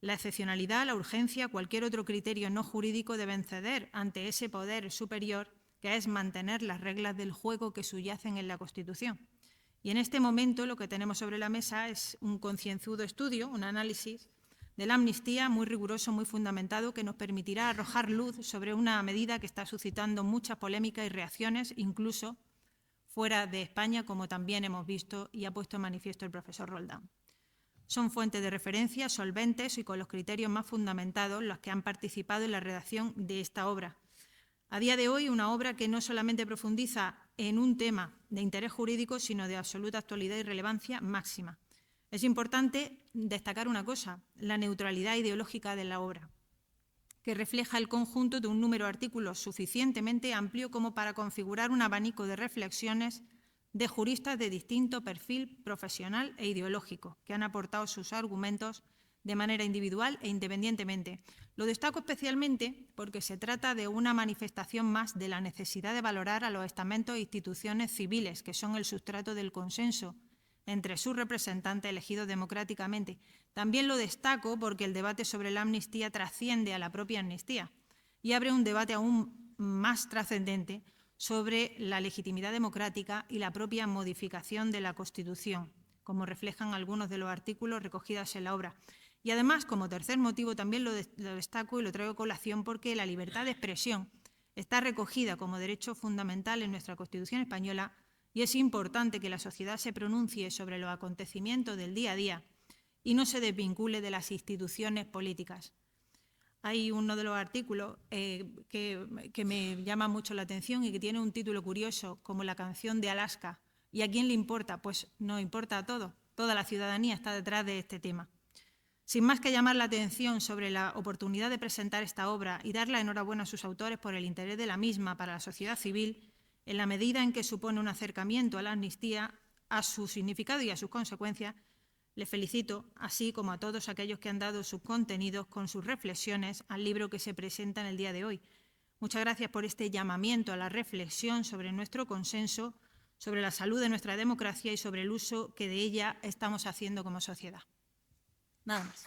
La excepcionalidad, la urgencia, cualquier otro criterio no jurídico deben ceder ante ese poder superior, que es mantener las reglas del juego que subyacen en la Constitución. Y en este momento lo que tenemos sobre la mesa es un concienzudo estudio, un análisis de la amnistía muy riguroso, muy fundamentado, que nos permitirá arrojar luz sobre una medida que está suscitando muchas polémicas y reacciones, incluso fuera de España, como también hemos visto y ha puesto en manifiesto el profesor Roldán. Son fuentes de referencia solventes y con los criterios más fundamentados los que han participado en la redacción de esta obra. A día de hoy, una obra que no solamente profundiza en un tema de interés jurídico, sino de absoluta actualidad y relevancia máxima. Es importante destacar una cosa, la neutralidad ideológica de la obra, que refleja el conjunto de un número de artículos suficientemente amplio como para configurar un abanico de reflexiones de juristas de distinto perfil profesional e ideológico, que han aportado sus argumentos de manera individual e independientemente. Lo destaco especialmente porque se trata de una manifestación más de la necesidad de valorar a los estamentos e instituciones civiles, que son el sustrato del consenso entre sus representantes elegidos democráticamente. También lo destaco porque el debate sobre la amnistía trasciende a la propia amnistía y abre un debate aún más trascendente sobre la legitimidad democrática y la propia modificación de la Constitución, como reflejan algunos de los artículos recogidos en la obra. Y además, como tercer motivo, también lo destaco y lo traigo a colación porque la libertad de expresión está recogida como derecho fundamental en nuestra Constitución española y es importante que la sociedad se pronuncie sobre los acontecimientos del día a día y no se desvincule de las instituciones políticas. Hay uno de los artículos que me llama mucho la atención y que tiene un título curioso, como la canción de Alaska. ¿Y a quién le importa? Pues nos importa a todos. Toda la ciudadanía está detrás de este tema. Sin más que llamar la atención sobre la oportunidad de presentar esta obra y dar la enhorabuena a sus autores por el interés de la misma para la sociedad civil, en la medida en que supone un acercamiento a la amnistía, a su significado y a sus consecuencias, les felicito, así como a todos aquellos que han dado sus contenidos con sus reflexiones al libro que se presenta en el día de hoy. Muchas gracias por este llamamiento a la reflexión sobre nuestro consenso, sobre la salud de nuestra democracia y sobre el uso que de ella estamos haciendo como sociedad. Nada más.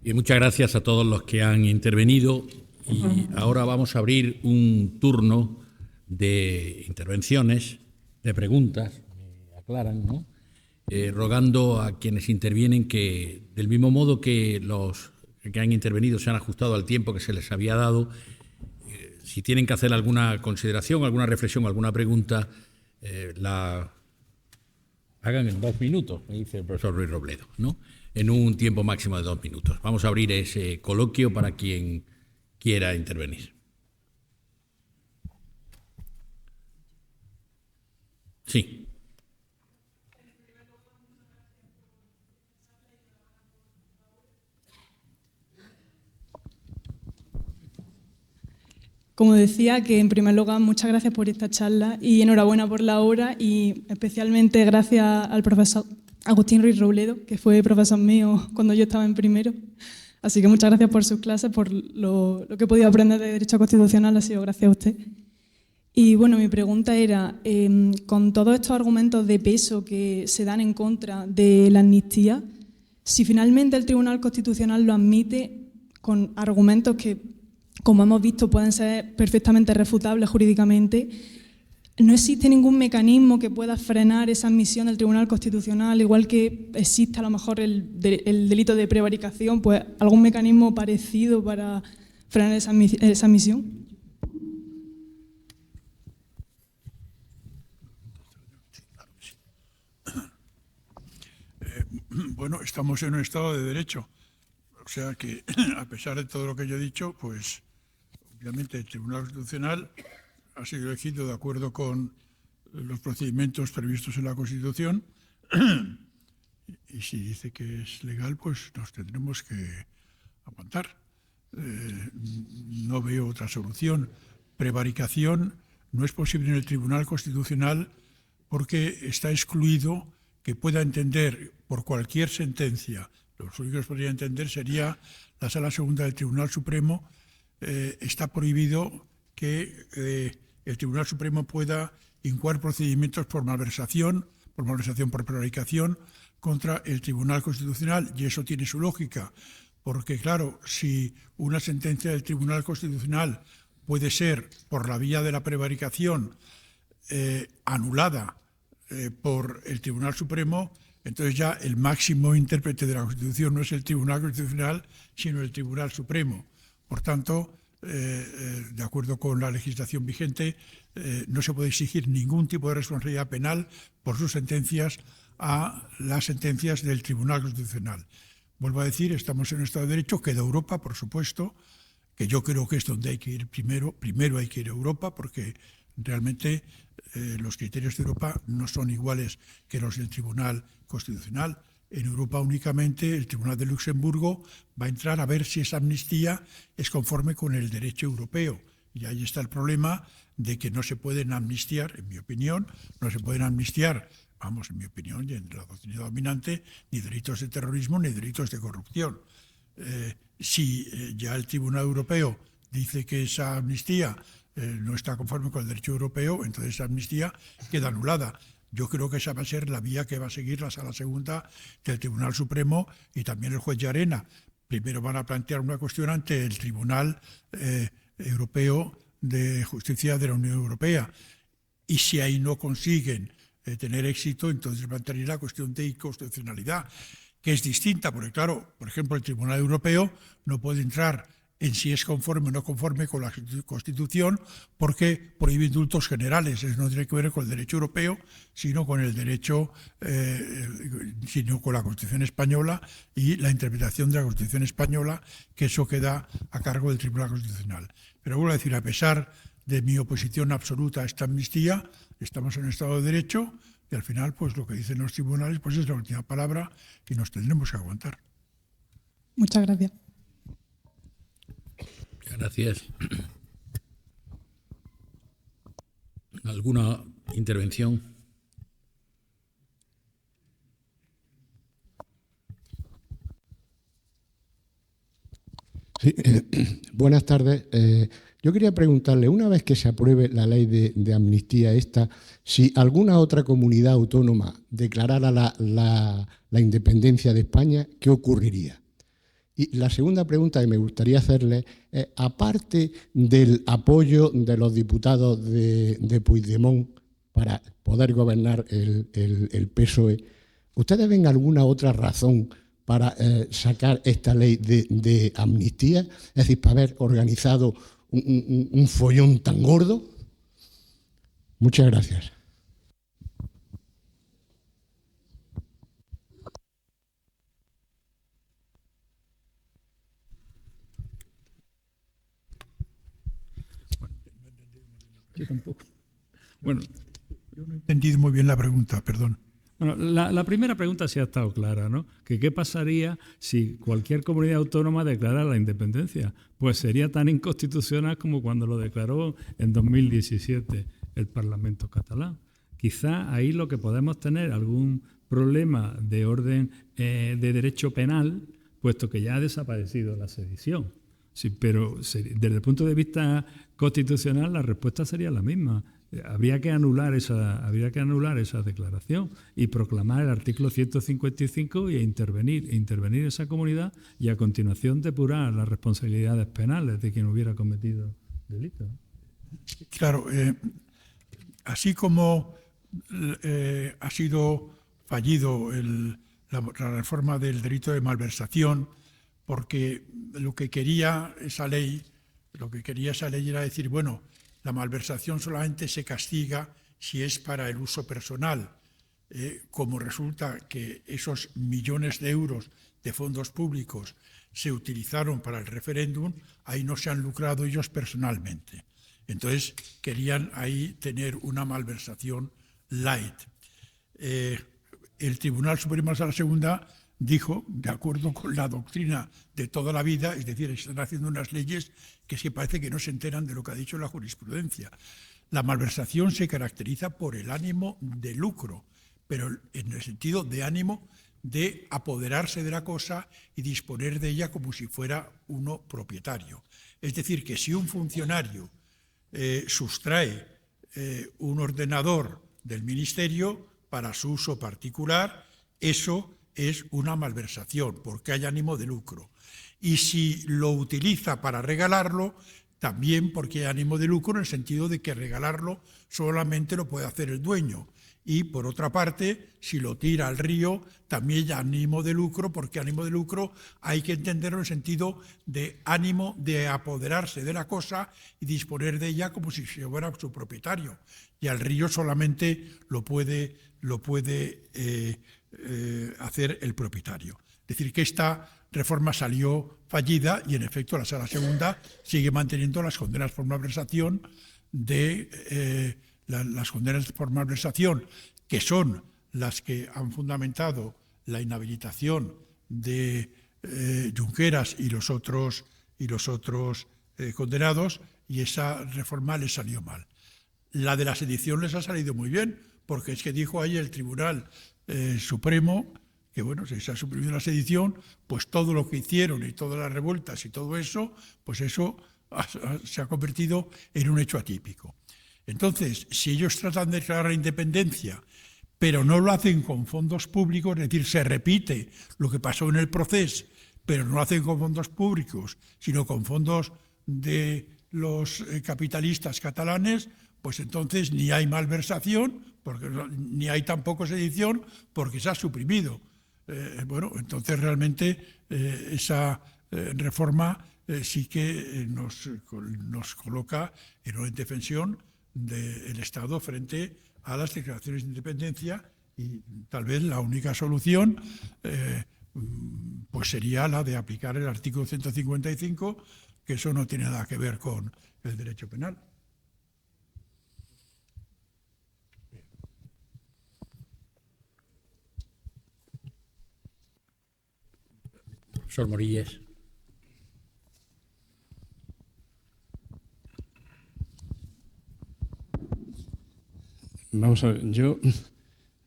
Y muchas gracias a todos los que han intervenido y ahora vamos a abrir un turno de intervenciones, de preguntas, me aclaran, ¿no? Rogando a quienes intervienen que, del mismo modo que los que han intervenido se han ajustado al tiempo que se les había dado, si tienen que hacer alguna consideración, alguna reflexión, alguna pregunta, la hagan en 2 minutos, me dice el profesor Ruiz Robledo, ¿no? En un tiempo máximo de 2 minutos. Vamos a abrir ese coloquio para quien quiera intervenir. Sí. Como decía, que en primer lugar muchas gracias por esta charla y enhorabuena por la obra y especialmente gracias al profesor Agustín Ruiz Robledo, que fue profesor mío cuando yo estaba en primero. Así que muchas gracias por sus clases, por lo que he podido aprender de Derecho Constitucional, ha sido gracias a usted. Y bueno, mi pregunta era, con todos estos argumentos de peso que se dan en contra de la amnistía, si finalmente el Tribunal Constitucional lo admite con argumentos que como hemos visto, pueden ser perfectamente refutables jurídicamente. No existe ningún mecanismo que pueda frenar esa admisión del Tribunal Constitucional, igual que existe a lo mejor el delito de prevaricación, pues algún mecanismo parecido para frenar esa admisión. Bueno, estamos en un Estado de Derecho, o sea que, a pesar de todo lo que yo he dicho, pues obviamente el Tribunal Constitucional ha sido elegido de acuerdo con los procedimientos previstos en la Constitución y si dice que es legal, pues nos tendremos que aguantar. No veo otra solución. Prevaricación no es posible en el Tribunal Constitucional porque está excluido que pueda entender por cualquier sentencia. Los únicos que podría entender sería la Sala Segunda del Tribunal Supremo. Está prohibido que el Tribunal Supremo pueda incoar procedimientos por malversación por prevaricación contra el Tribunal Constitucional, y eso tiene su lógica, porque claro, si una sentencia del Tribunal Constitucional puede ser por la vía de la prevaricación anulada por el Tribunal Supremo, entonces ya el máximo intérprete de la Constitución no es el Tribunal Constitucional, sino el Tribunal Supremo. Por tanto, de acuerdo con la legislación vigente, no se puede exigir ningún tipo de responsabilidad penal por sus sentencias a las sentencias del Tribunal Constitucional. Vuelvo a decir, estamos en un Estado de Derecho, queda Europa, por supuesto, que yo creo que es donde hay que ir primero. Primero hay que ir a Europa, porque realmente los criterios de Europa no son iguales que los del Tribunal Constitucional. En Europa únicamente el Tribunal de Luxemburgo va a entrar a ver si esa amnistía es conforme con el derecho europeo. Y ahí está el problema de que no se pueden amnistiar, en mi opinión, no se pueden amnistiar, vamos, en mi opinión y en la doctrina dominante, ni delitos de terrorismo ni delitos de corrupción. Si ya el Tribunal Europeo dice que esa amnistía no está conforme con el derecho europeo, entonces esa amnistía queda anulada. Yo creo que esa va a ser la vía que va a seguir la Sala Segunda del Tribunal Supremo y también el juez Llarena. Primero van a plantear una cuestión ante el Tribunal Europeo de Justicia de la Unión Europea. Y si ahí no consiguen tener éxito, entonces plantearía la cuestión de inconstitucionalidad, que es distinta, porque claro, por ejemplo, el Tribunal Europeo no puede entrar en si es conforme o no conforme con la Constitución, porque prohíbe indultos generales. Eso no tiene que ver con el derecho europeo, sino con el derecho, sino con la Constitución española y la interpretación de la Constitución española, que eso queda a cargo del Tribunal Constitucional. Pero vuelvo a decir, a pesar de mi oposición absoluta a esta amnistía, estamos en un Estado de Derecho y al final, pues lo que dicen los tribunales, pues es la última palabra y nos tendremos que aguantar. Muchas gracias. Gracias. ¿Alguna intervención? Sí, buenas tardes. Yo quería preguntarle, una vez que se apruebe la ley de amnistía esta, si alguna otra comunidad autónoma declarara la independencia de España, ¿qué ocurriría? Y la segunda pregunta que me gustaría hacerle es, aparte del apoyo de los diputados de Puigdemont para poder gobernar el PSOE, ¿ustedes ven alguna otra razón para sacar esta ley de amnistía? Es decir, para haber organizado un follón tan gordo. Muchas gracias. Yo tampoco. Bueno, yo no he entendido muy bien la pregunta, perdón. Bueno, la primera pregunta sí ha estado clara, ¿no? Que ¿qué pasaría si cualquier comunidad autónoma declarara la independencia? Pues sería tan inconstitucional como cuando lo declaró en 2017 el Parlamento catalán. Quizá ahí lo que podemos tener algún problema de orden de derecho penal, puesto que ya ha desaparecido la sedición. Sí, pero desde el punto de vista constitucional la respuesta sería la misma. Habría que anular esa declaración y proclamar el artículo 155 e intervenir esa comunidad y a continuación depurar las responsabilidades penales de quien hubiera cometido delito. Claro, así como ha sido fallido la reforma del delito de malversación, porque lo que quería esa ley era decir, bueno, la malversación solamente se castiga si es para el uso personal. Como resulta que esos millones de euros de fondos públicos se utilizaron para el referéndum, ahí no se han lucrado ellos personalmente. Entonces querían ahí tener una malversación light. El Tribunal Supremo de la Segunda dijo, de acuerdo con la doctrina de toda la vida, es decir, están haciendo unas leyes que sí parece que no se enteran de lo que ha dicho la jurisprudencia. La malversación se caracteriza por el ánimo de lucro, pero en el sentido de ánimo de apoderarse de la cosa y disponer de ella como si fuera uno propietario. Es decir, que si un funcionario sustrae un ordenador del ministerio para su uso particular, eso es una malversación, porque hay ánimo de lucro. Y si lo utiliza para regalarlo, también porque hay ánimo de lucro, en el sentido de que regalarlo solamente lo puede hacer el dueño. Y, por otra parte, si lo tira al río, también hay ánimo de lucro, porque ánimo de lucro hay que entenderlo en el sentido de ánimo de apoderarse de la cosa y disponer de ella como si fuera su propietario. Y al río solamente lo puede hacer el propietario. Es decir, que esta reforma salió fallida y, en efecto, la Sala Segunda sigue manteniendo las condenas por malversación las condenas por malversación, que son las que han fundamentado la inhabilitación de Junqueras y los otros condenados, y esa reforma les salió mal. La de la sedición les ha salido muy bien, porque es que dijo ahí el Tribunal Supremo que, bueno, si se ha suprimido la sedición, pues todo lo que hicieron y todas las revueltas y todo eso, pues eso se ha convertido en un hecho atípico. Entonces, si ellos tratan de declarar la independencia, pero no lo hacen con fondos públicos, es decir, se repite lo que pasó en el proceso, pero no lo hacen con fondos públicos, sino con fondos de los capitalistas catalanes, pues entonces ni hay malversación, ni hay tampoco sedición, porque se ha suprimido. Bueno, entonces realmente esa reforma sí que nos coloca en una indefensión del Estado frente a las declaraciones de independencia, y tal vez la única solución pues sería la de aplicar el artículo 155, que eso no tiene nada que ver con el derecho penal. Profesor Morillas. Vamos a ver, yo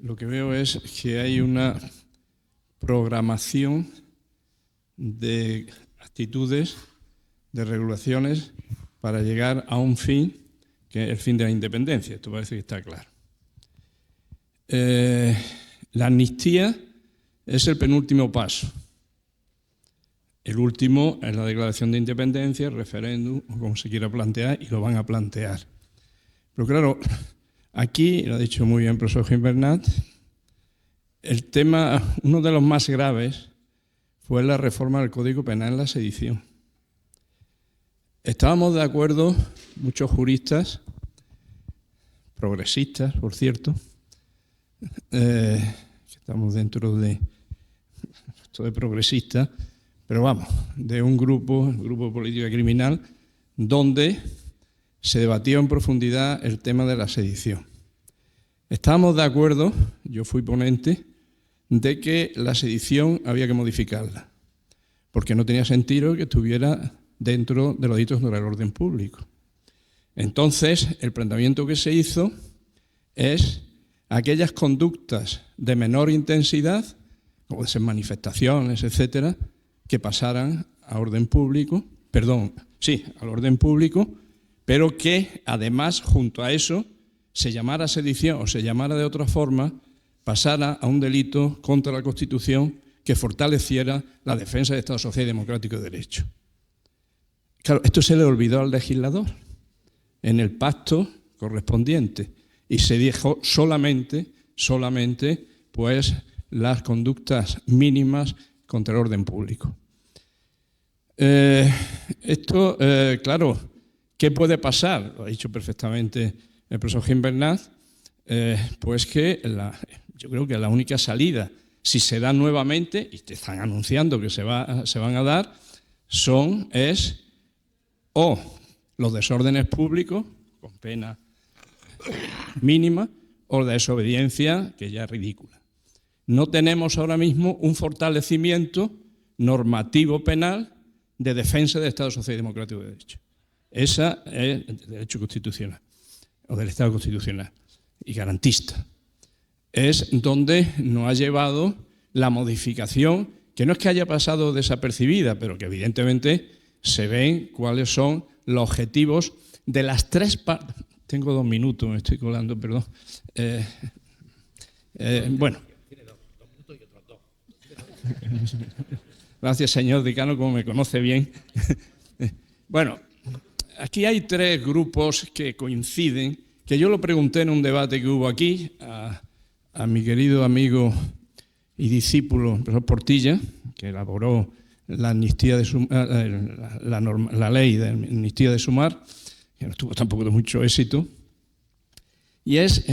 lo que veo es que hay una programación de actitudes, de regulaciones para llegar a un fin, que es el fin de la independencia. Esto parece que está claro. La amnistía es el penúltimo paso. El último es la declaración de independencia, el referéndum, o como se quiera plantear, y lo van a plantear. Pero claro, aquí, lo ha dicho muy bien el profesor Gimbernat, el tema, uno de los más graves, fue la reforma del Código Penal en la sedición. Estábamos de acuerdo, muchos juristas, progresistas, por cierto, estamos dentro de esto de progresistas, pero vamos, de un grupo, el Grupo de Política Criminal, donde se debatió en profundidad el tema de la sedición. Estábamos de acuerdo, yo fui ponente, de que la sedición había que modificarla, porque no tenía sentido que estuviera dentro de los delitos contra el orden público. Entonces, el planteamiento que se hizo es aquellas conductas de menor intensidad, como de ser manifestaciones, etcétera, que pasaran a orden público, al orden público, pero que además, junto a eso, se llamara sedición o se llamara de otra forma, pasara a un delito contra la Constitución que fortaleciera la defensa del Estado social y democrático de derecho. Claro, esto se le olvidó al legislador en el pacto correspondiente y se dijo solamente pues las conductas mínimas contra el orden público. Claro, ¿qué puede pasar? Lo ha dicho perfectamente el profesor Gimbernat, pues que yo creo que la única salida, si se da nuevamente, y te están anunciando que se van a dar, es o los desórdenes públicos, con pena mínima, o la desobediencia, que ya es ridícula. No tenemos ahora mismo un fortalecimiento normativo penal de defensa del Estado social y democrático de derecho. Esa es el derecho constitucional, o del Estado constitucional, y garantista. Es donde nos ha llevado la modificación, que no es que haya pasado desapercibida, pero que evidentemente se ven cuáles son los objetivos de las tres partes. Tengo 2 minutos, me estoy colando, perdón. Bueno. Gracias, señor decano, como me conoce bien. Bueno, aquí hay 3 grupos que coinciden, que yo lo pregunté en un debate que hubo aquí a mi querido amigo y discípulo, el profesor Portilla, que elaboró la amnistía la ley de amnistía de Sumar, que no tuvo tampoco de mucho éxito, y es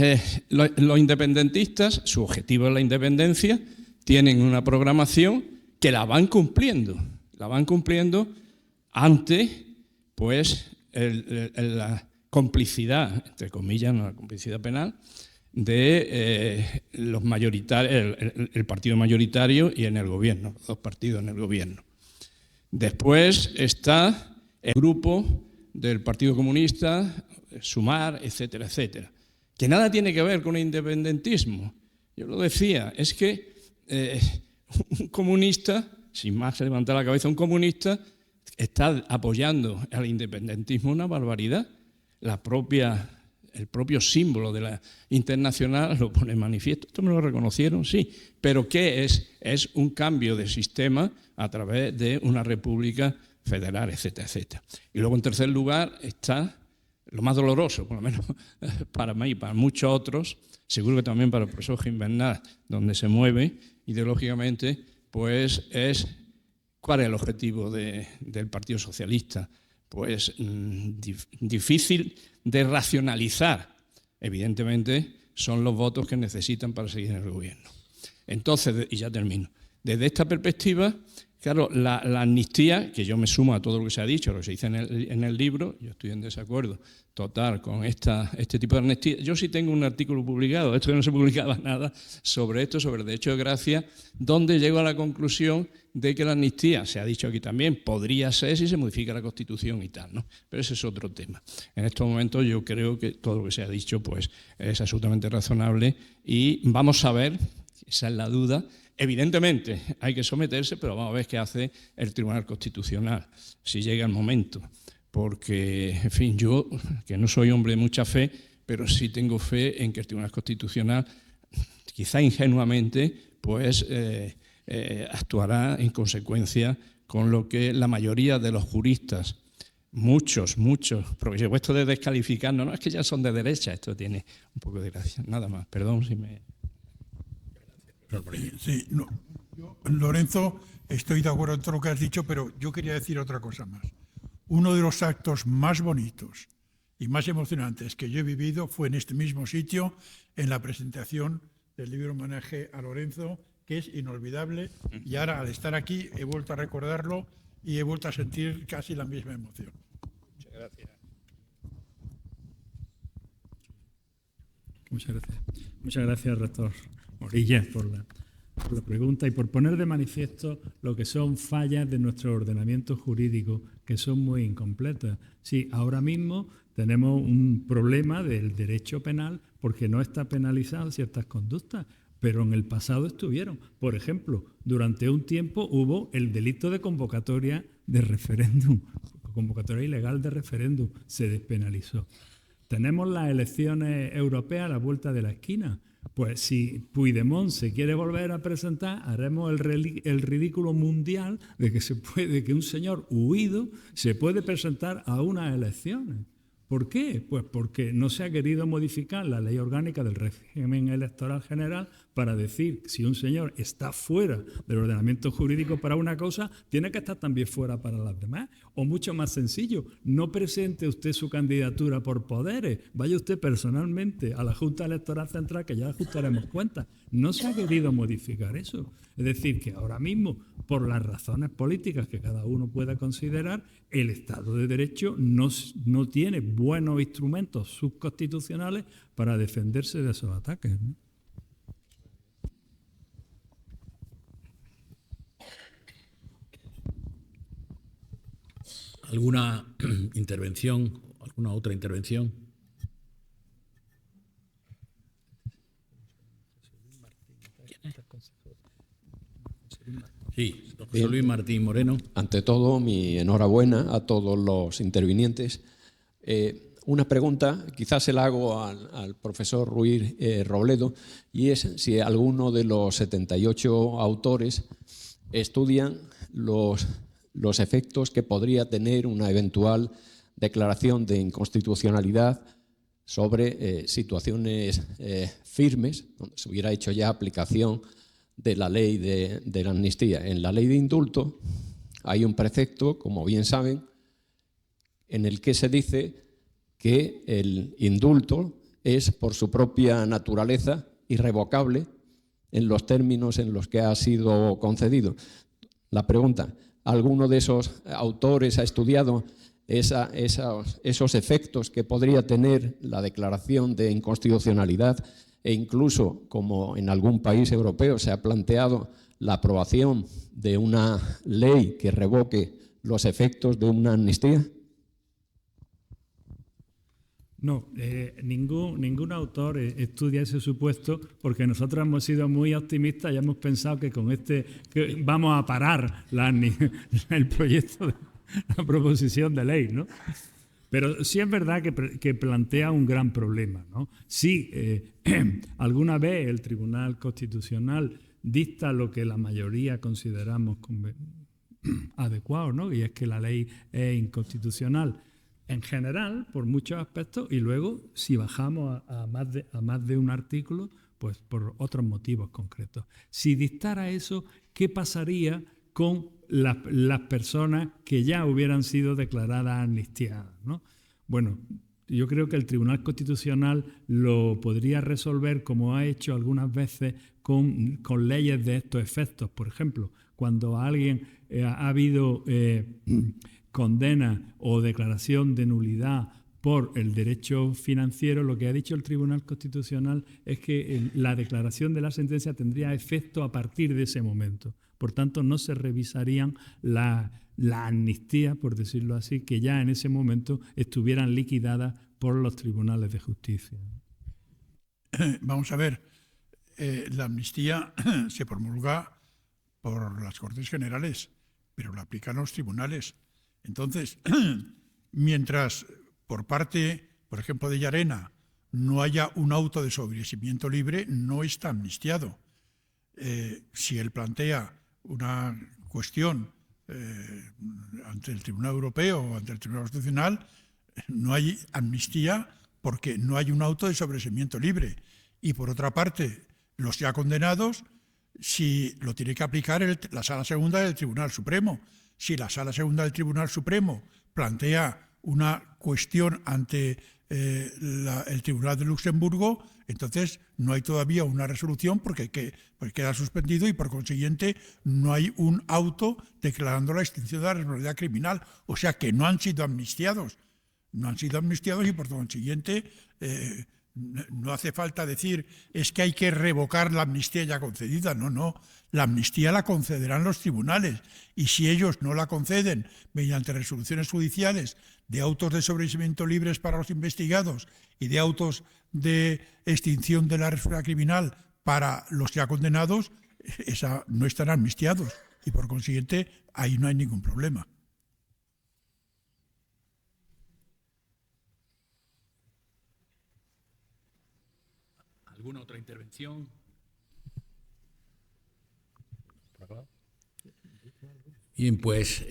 los independentistas, su objetivo es la independencia, tienen una programación que la van cumpliendo ante pues la complicidad, entre comillas, no la complicidad penal, de los mayoritarios, el partido mayoritario y en el gobierno, los 2 partidos en el gobierno. Después está el grupo del Partido Comunista, Sumar, etcétera, etcétera, que nada tiene que ver con el independentismo. Yo lo decía, es que un comunista, sin más levantar la cabeza, un comunista está apoyando al independentismo una barbaridad. El propio símbolo de la Internacional lo pone en manifiesto. ¿Esto me lo reconocieron? Sí. ¿Pero qué es? Es un cambio de sistema a través de una república federal, etcétera, etcétera. Y luego, en tercer lugar, está lo más doloroso, por lo menos para mí y para muchos otros, seguro que también para el profesor Gimbernat, donde se mueve ideológicamente, pues es ¿cuál es el objetivo del Partido Socialista? Pues difícil de racionalizar. Evidentemente son los votos que necesitan para seguir en el gobierno. Entonces, y ya termino, desde esta perspectiva, claro, la amnistía, que yo me sumo a todo lo que se ha dicho, lo que se dice en el libro, yo estoy en desacuerdo total con este tipo de amnistía. Yo sí tengo un artículo publicado, esto que no se publicaba nada, sobre esto, sobre el derecho de gracia, donde llego a la conclusión de que la amnistía, se ha dicho aquí también, podría ser si se modifica la Constitución y tal, ¿no? Pero ese es otro tema. En estos momentos yo creo que todo lo que se ha dicho pues, es absolutamente razonable y vamos a ver, esa es la duda. Evidentemente hay que someterse, pero vamos a ver qué hace el Tribunal Constitucional, si llega el momento. Porque, en fin, yo, que no soy hombre de mucha fe, pero sí tengo fe en que el Tribunal Constitucional, quizá ingenuamente, pues actuará en consecuencia con lo que la mayoría de los juristas, muchos, porque esto de descalificar, no, es que ya son de derecha, esto tiene un poco de gracia, nada más, perdón si me... Sí, no, yo, Lorenzo, estoy de acuerdo en todo lo que has dicho, pero yo quería decir otra cosa más. Uno de los actos más bonitos y más emocionantes que yo he vivido fue en este mismo sitio, en la presentación del libro homenaje a Lorenzo, que es inolvidable, y ahora al estar aquí he vuelto a recordarlo y he vuelto a sentir casi la misma emoción. Muchas gracias. Muchas gracias, rector Morillas, por la pregunta y por poner de manifiesto lo que son fallas de nuestro ordenamiento jurídico que son muy incompletas. Sí, ahora mismo tenemos un problema del derecho penal porque no está penalizado ciertas conductas, pero en el pasado estuvieron. Por ejemplo, durante un tiempo hubo el delito de convocatoria de referéndum, convocatoria ilegal de referéndum, se despenalizó. Tenemos las elecciones europeas a la vuelta de la esquina. Pues si Puigdemont se quiere volver a presentar, haremos el ridículo mundial de que un señor huido se puede presentar a unas elecciones. ¿Por qué? Pues porque no se ha querido modificar la ley orgánica del régimen electoral general para decir que si un señor está fuera del ordenamiento jurídico para una cosa, tiene que estar también fuera para las demás. O mucho más sencillo, no presente usted su candidatura por poderes, vaya usted personalmente a la Junta Electoral Central, que ya ajustaremos cuentas. No se ha querido modificar eso. Es decir, que ahora mismo, por las razones políticas que cada uno pueda considerar, el Estado de Derecho no tiene buenos instrumentos subconstitucionales para defenderse de esos ataques, ¿no? ¿Alguna intervención? ¿Alguna otra intervención? Sí, José Luis Martín Moreno. Ante todo, mi enhorabuena a todos los intervinientes. Una pregunta, quizás se la hago al profesor Ruiz Robledo, y es si alguno de los 78 autores estudian los efectos que podría tener una eventual declaración de inconstitucionalidad sobre situaciones firmes, donde se hubiera hecho ya aplicación de la ley de la amnistía. En la ley de indulto hay un precepto, como bien saben, en el que se dice que el indulto es, por su propia naturaleza, irrevocable en los términos en los que ha sido concedido. La pregunta, ¿alguno de esos autores ha estudiado esos efectos que podría tener la declaración de inconstitucionalidad? E incluso, como en algún país europeo se ha planteado la aprobación de una ley que revoque los efectos de una amnistía. No, ningún autor estudia ese supuesto, porque nosotros hemos sido muy optimistas y hemos pensado que con que vamos a parar el proyecto de la proposición de ley, ¿no? Pero sí es verdad que plantea un gran problema, ¿no? Sí, alguna vez el Tribunal Constitucional dicta lo que la mayoría consideramos adecuado, ¿no? Y es que la ley es inconstitucional en general, por muchos aspectos, y luego, si bajamos a más de un artículo, pues por otros motivos concretos. Si dictara eso, ¿qué pasaría con las personas que ya hubieran sido declaradas amnistiadas, ¿no? Bueno, yo creo que el Tribunal Constitucional lo podría resolver, como ha hecho algunas veces, con leyes de estos efectos. Por ejemplo, cuando a alguien ha habido condena o declaración de nulidad por el derecho financiero, lo que ha dicho el Tribunal Constitucional es que la declaración de la sentencia tendría efecto a partir de ese momento. Por tanto, no se revisarían la amnistía, por decirlo así, que ya en ese momento estuvieran liquidadas por los tribunales de justicia. Vamos a ver, la amnistía se promulga por las Cortes Generales, pero la aplican los tribunales. Entonces, mientras por parte, por ejemplo, de Llarena no haya un auto de sobreseimiento libre, no está amnistiado. Si él plantea una cuestión ante el Tribunal Europeo o ante el Tribunal Constitucional, no hay amnistía porque no hay un auto de sobreseimiento libre. Y por otra parte, los ya condenados, si lo tiene que aplicar la Sala Segunda del Tribunal Supremo. Si la Sala Segunda del Tribunal Supremo plantea una cuestión ante el Tribunal de Luxemburgo, entonces no hay todavía una resolución porque queda suspendido y por consiguiente no hay un auto declarando la extinción de la responsabilidad criminal. O sea que no han sido amnistiados. No han sido amnistiados y por consiguiente no hace falta decir es que hay que revocar la amnistía ya concedida. No. La amnistía la concederán los tribunales y si ellos no la conceden mediante resoluciones judiciales de autos de sobreseimiento libres para los investigados y de autos de extinción de la responsabilidad criminal para los ya condenados, no estarán amnistiados y por consiguiente ahí no hay ningún problema. ¿Alguna otra intervención? Bien, pues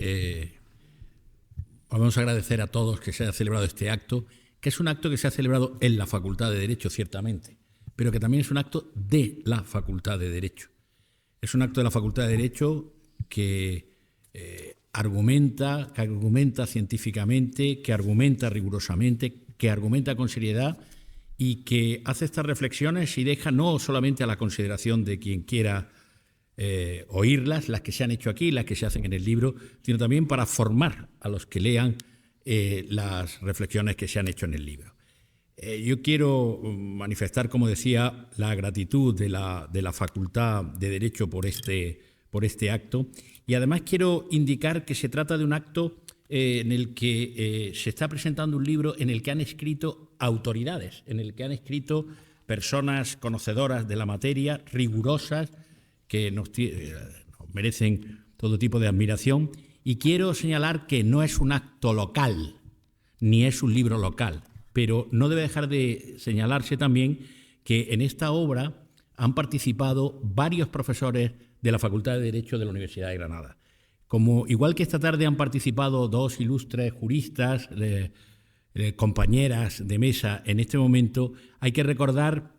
vamos a agradecer a todos que se haya celebrado este acto, que es un acto que se ha celebrado en la Facultad de Derecho, ciertamente, pero que también es un acto de la Facultad de Derecho. Es un acto de la Facultad de Derecho que argumenta científicamente, que argumenta rigurosamente, que argumenta con seriedad y que hace estas reflexiones y deja no solamente a la consideración de quien quiera oírlas, las que se han hecho aquí, las que se hacen en el libro, sino también para formar a los que lean las reflexiones que se han hecho en el libro. Yo quiero manifestar, como decía, la gratitud de la Facultad de Derecho por este acto, y además quiero indicar que se trata de un acto en el que se está presentando un libro en el que han escrito autoridades, en el que han escrito personas conocedoras de la materia, rigurosas, que nos merecen todo tipo de admiración. Y quiero señalar que no es un acto local, ni es un libro local, pero no debe dejar de señalarse también que en esta obra han participado varios profesores de la Facultad de Derecho de la Universidad de Granada. Igual que esta tarde han participado dos ilustres juristas, compañeras de mesa en este momento, hay que recordar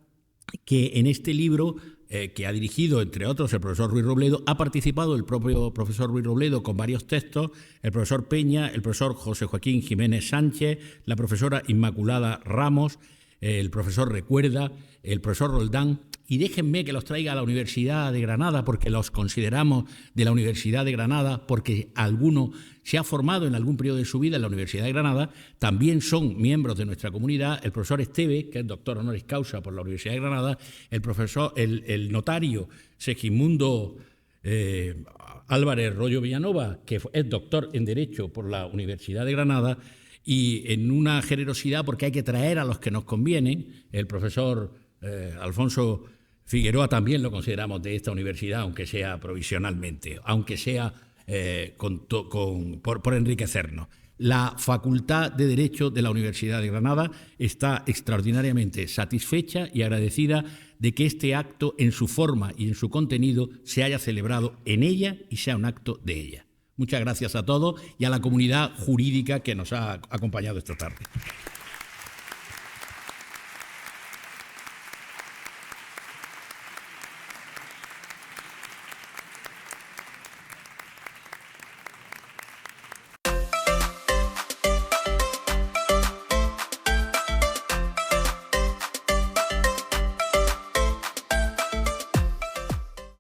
que en este libro, que ha dirigido, entre otros, el profesor Ruiz Robledo, ha participado el propio profesor Ruiz Robledo con varios textos, el profesor Peña, el profesor José Joaquín Jiménez Sánchez, la profesora Inmaculada Ramos, el profesor Recuerda, el profesor Roldán, y déjenme que los traiga a la Universidad de Granada, porque los consideramos de la Universidad de Granada, porque alguno se ha formado en algún periodo de su vida en la Universidad de Granada, también son miembros de nuestra comunidad, el profesor Esteve, que es doctor honoris causa por la Universidad de Granada, el notario Segismundo Álvarez Rollo Villanova, que es doctor en Derecho por la Universidad de Granada, y en una generosidad, porque hay que traer a los que nos convienen, el profesor Alfonso Figueroa también lo consideramos de esta universidad, aunque sea provisionalmente, aunque sea por enriquecernos. La Facultad de Derecho de la Universidad de Granada está extraordinariamente satisfecha y agradecida de que este acto, en su forma y en su contenido, se haya celebrado en ella y sea un acto de ella. Muchas gracias a todos y a la comunidad jurídica que nos ha acompañado esta tarde.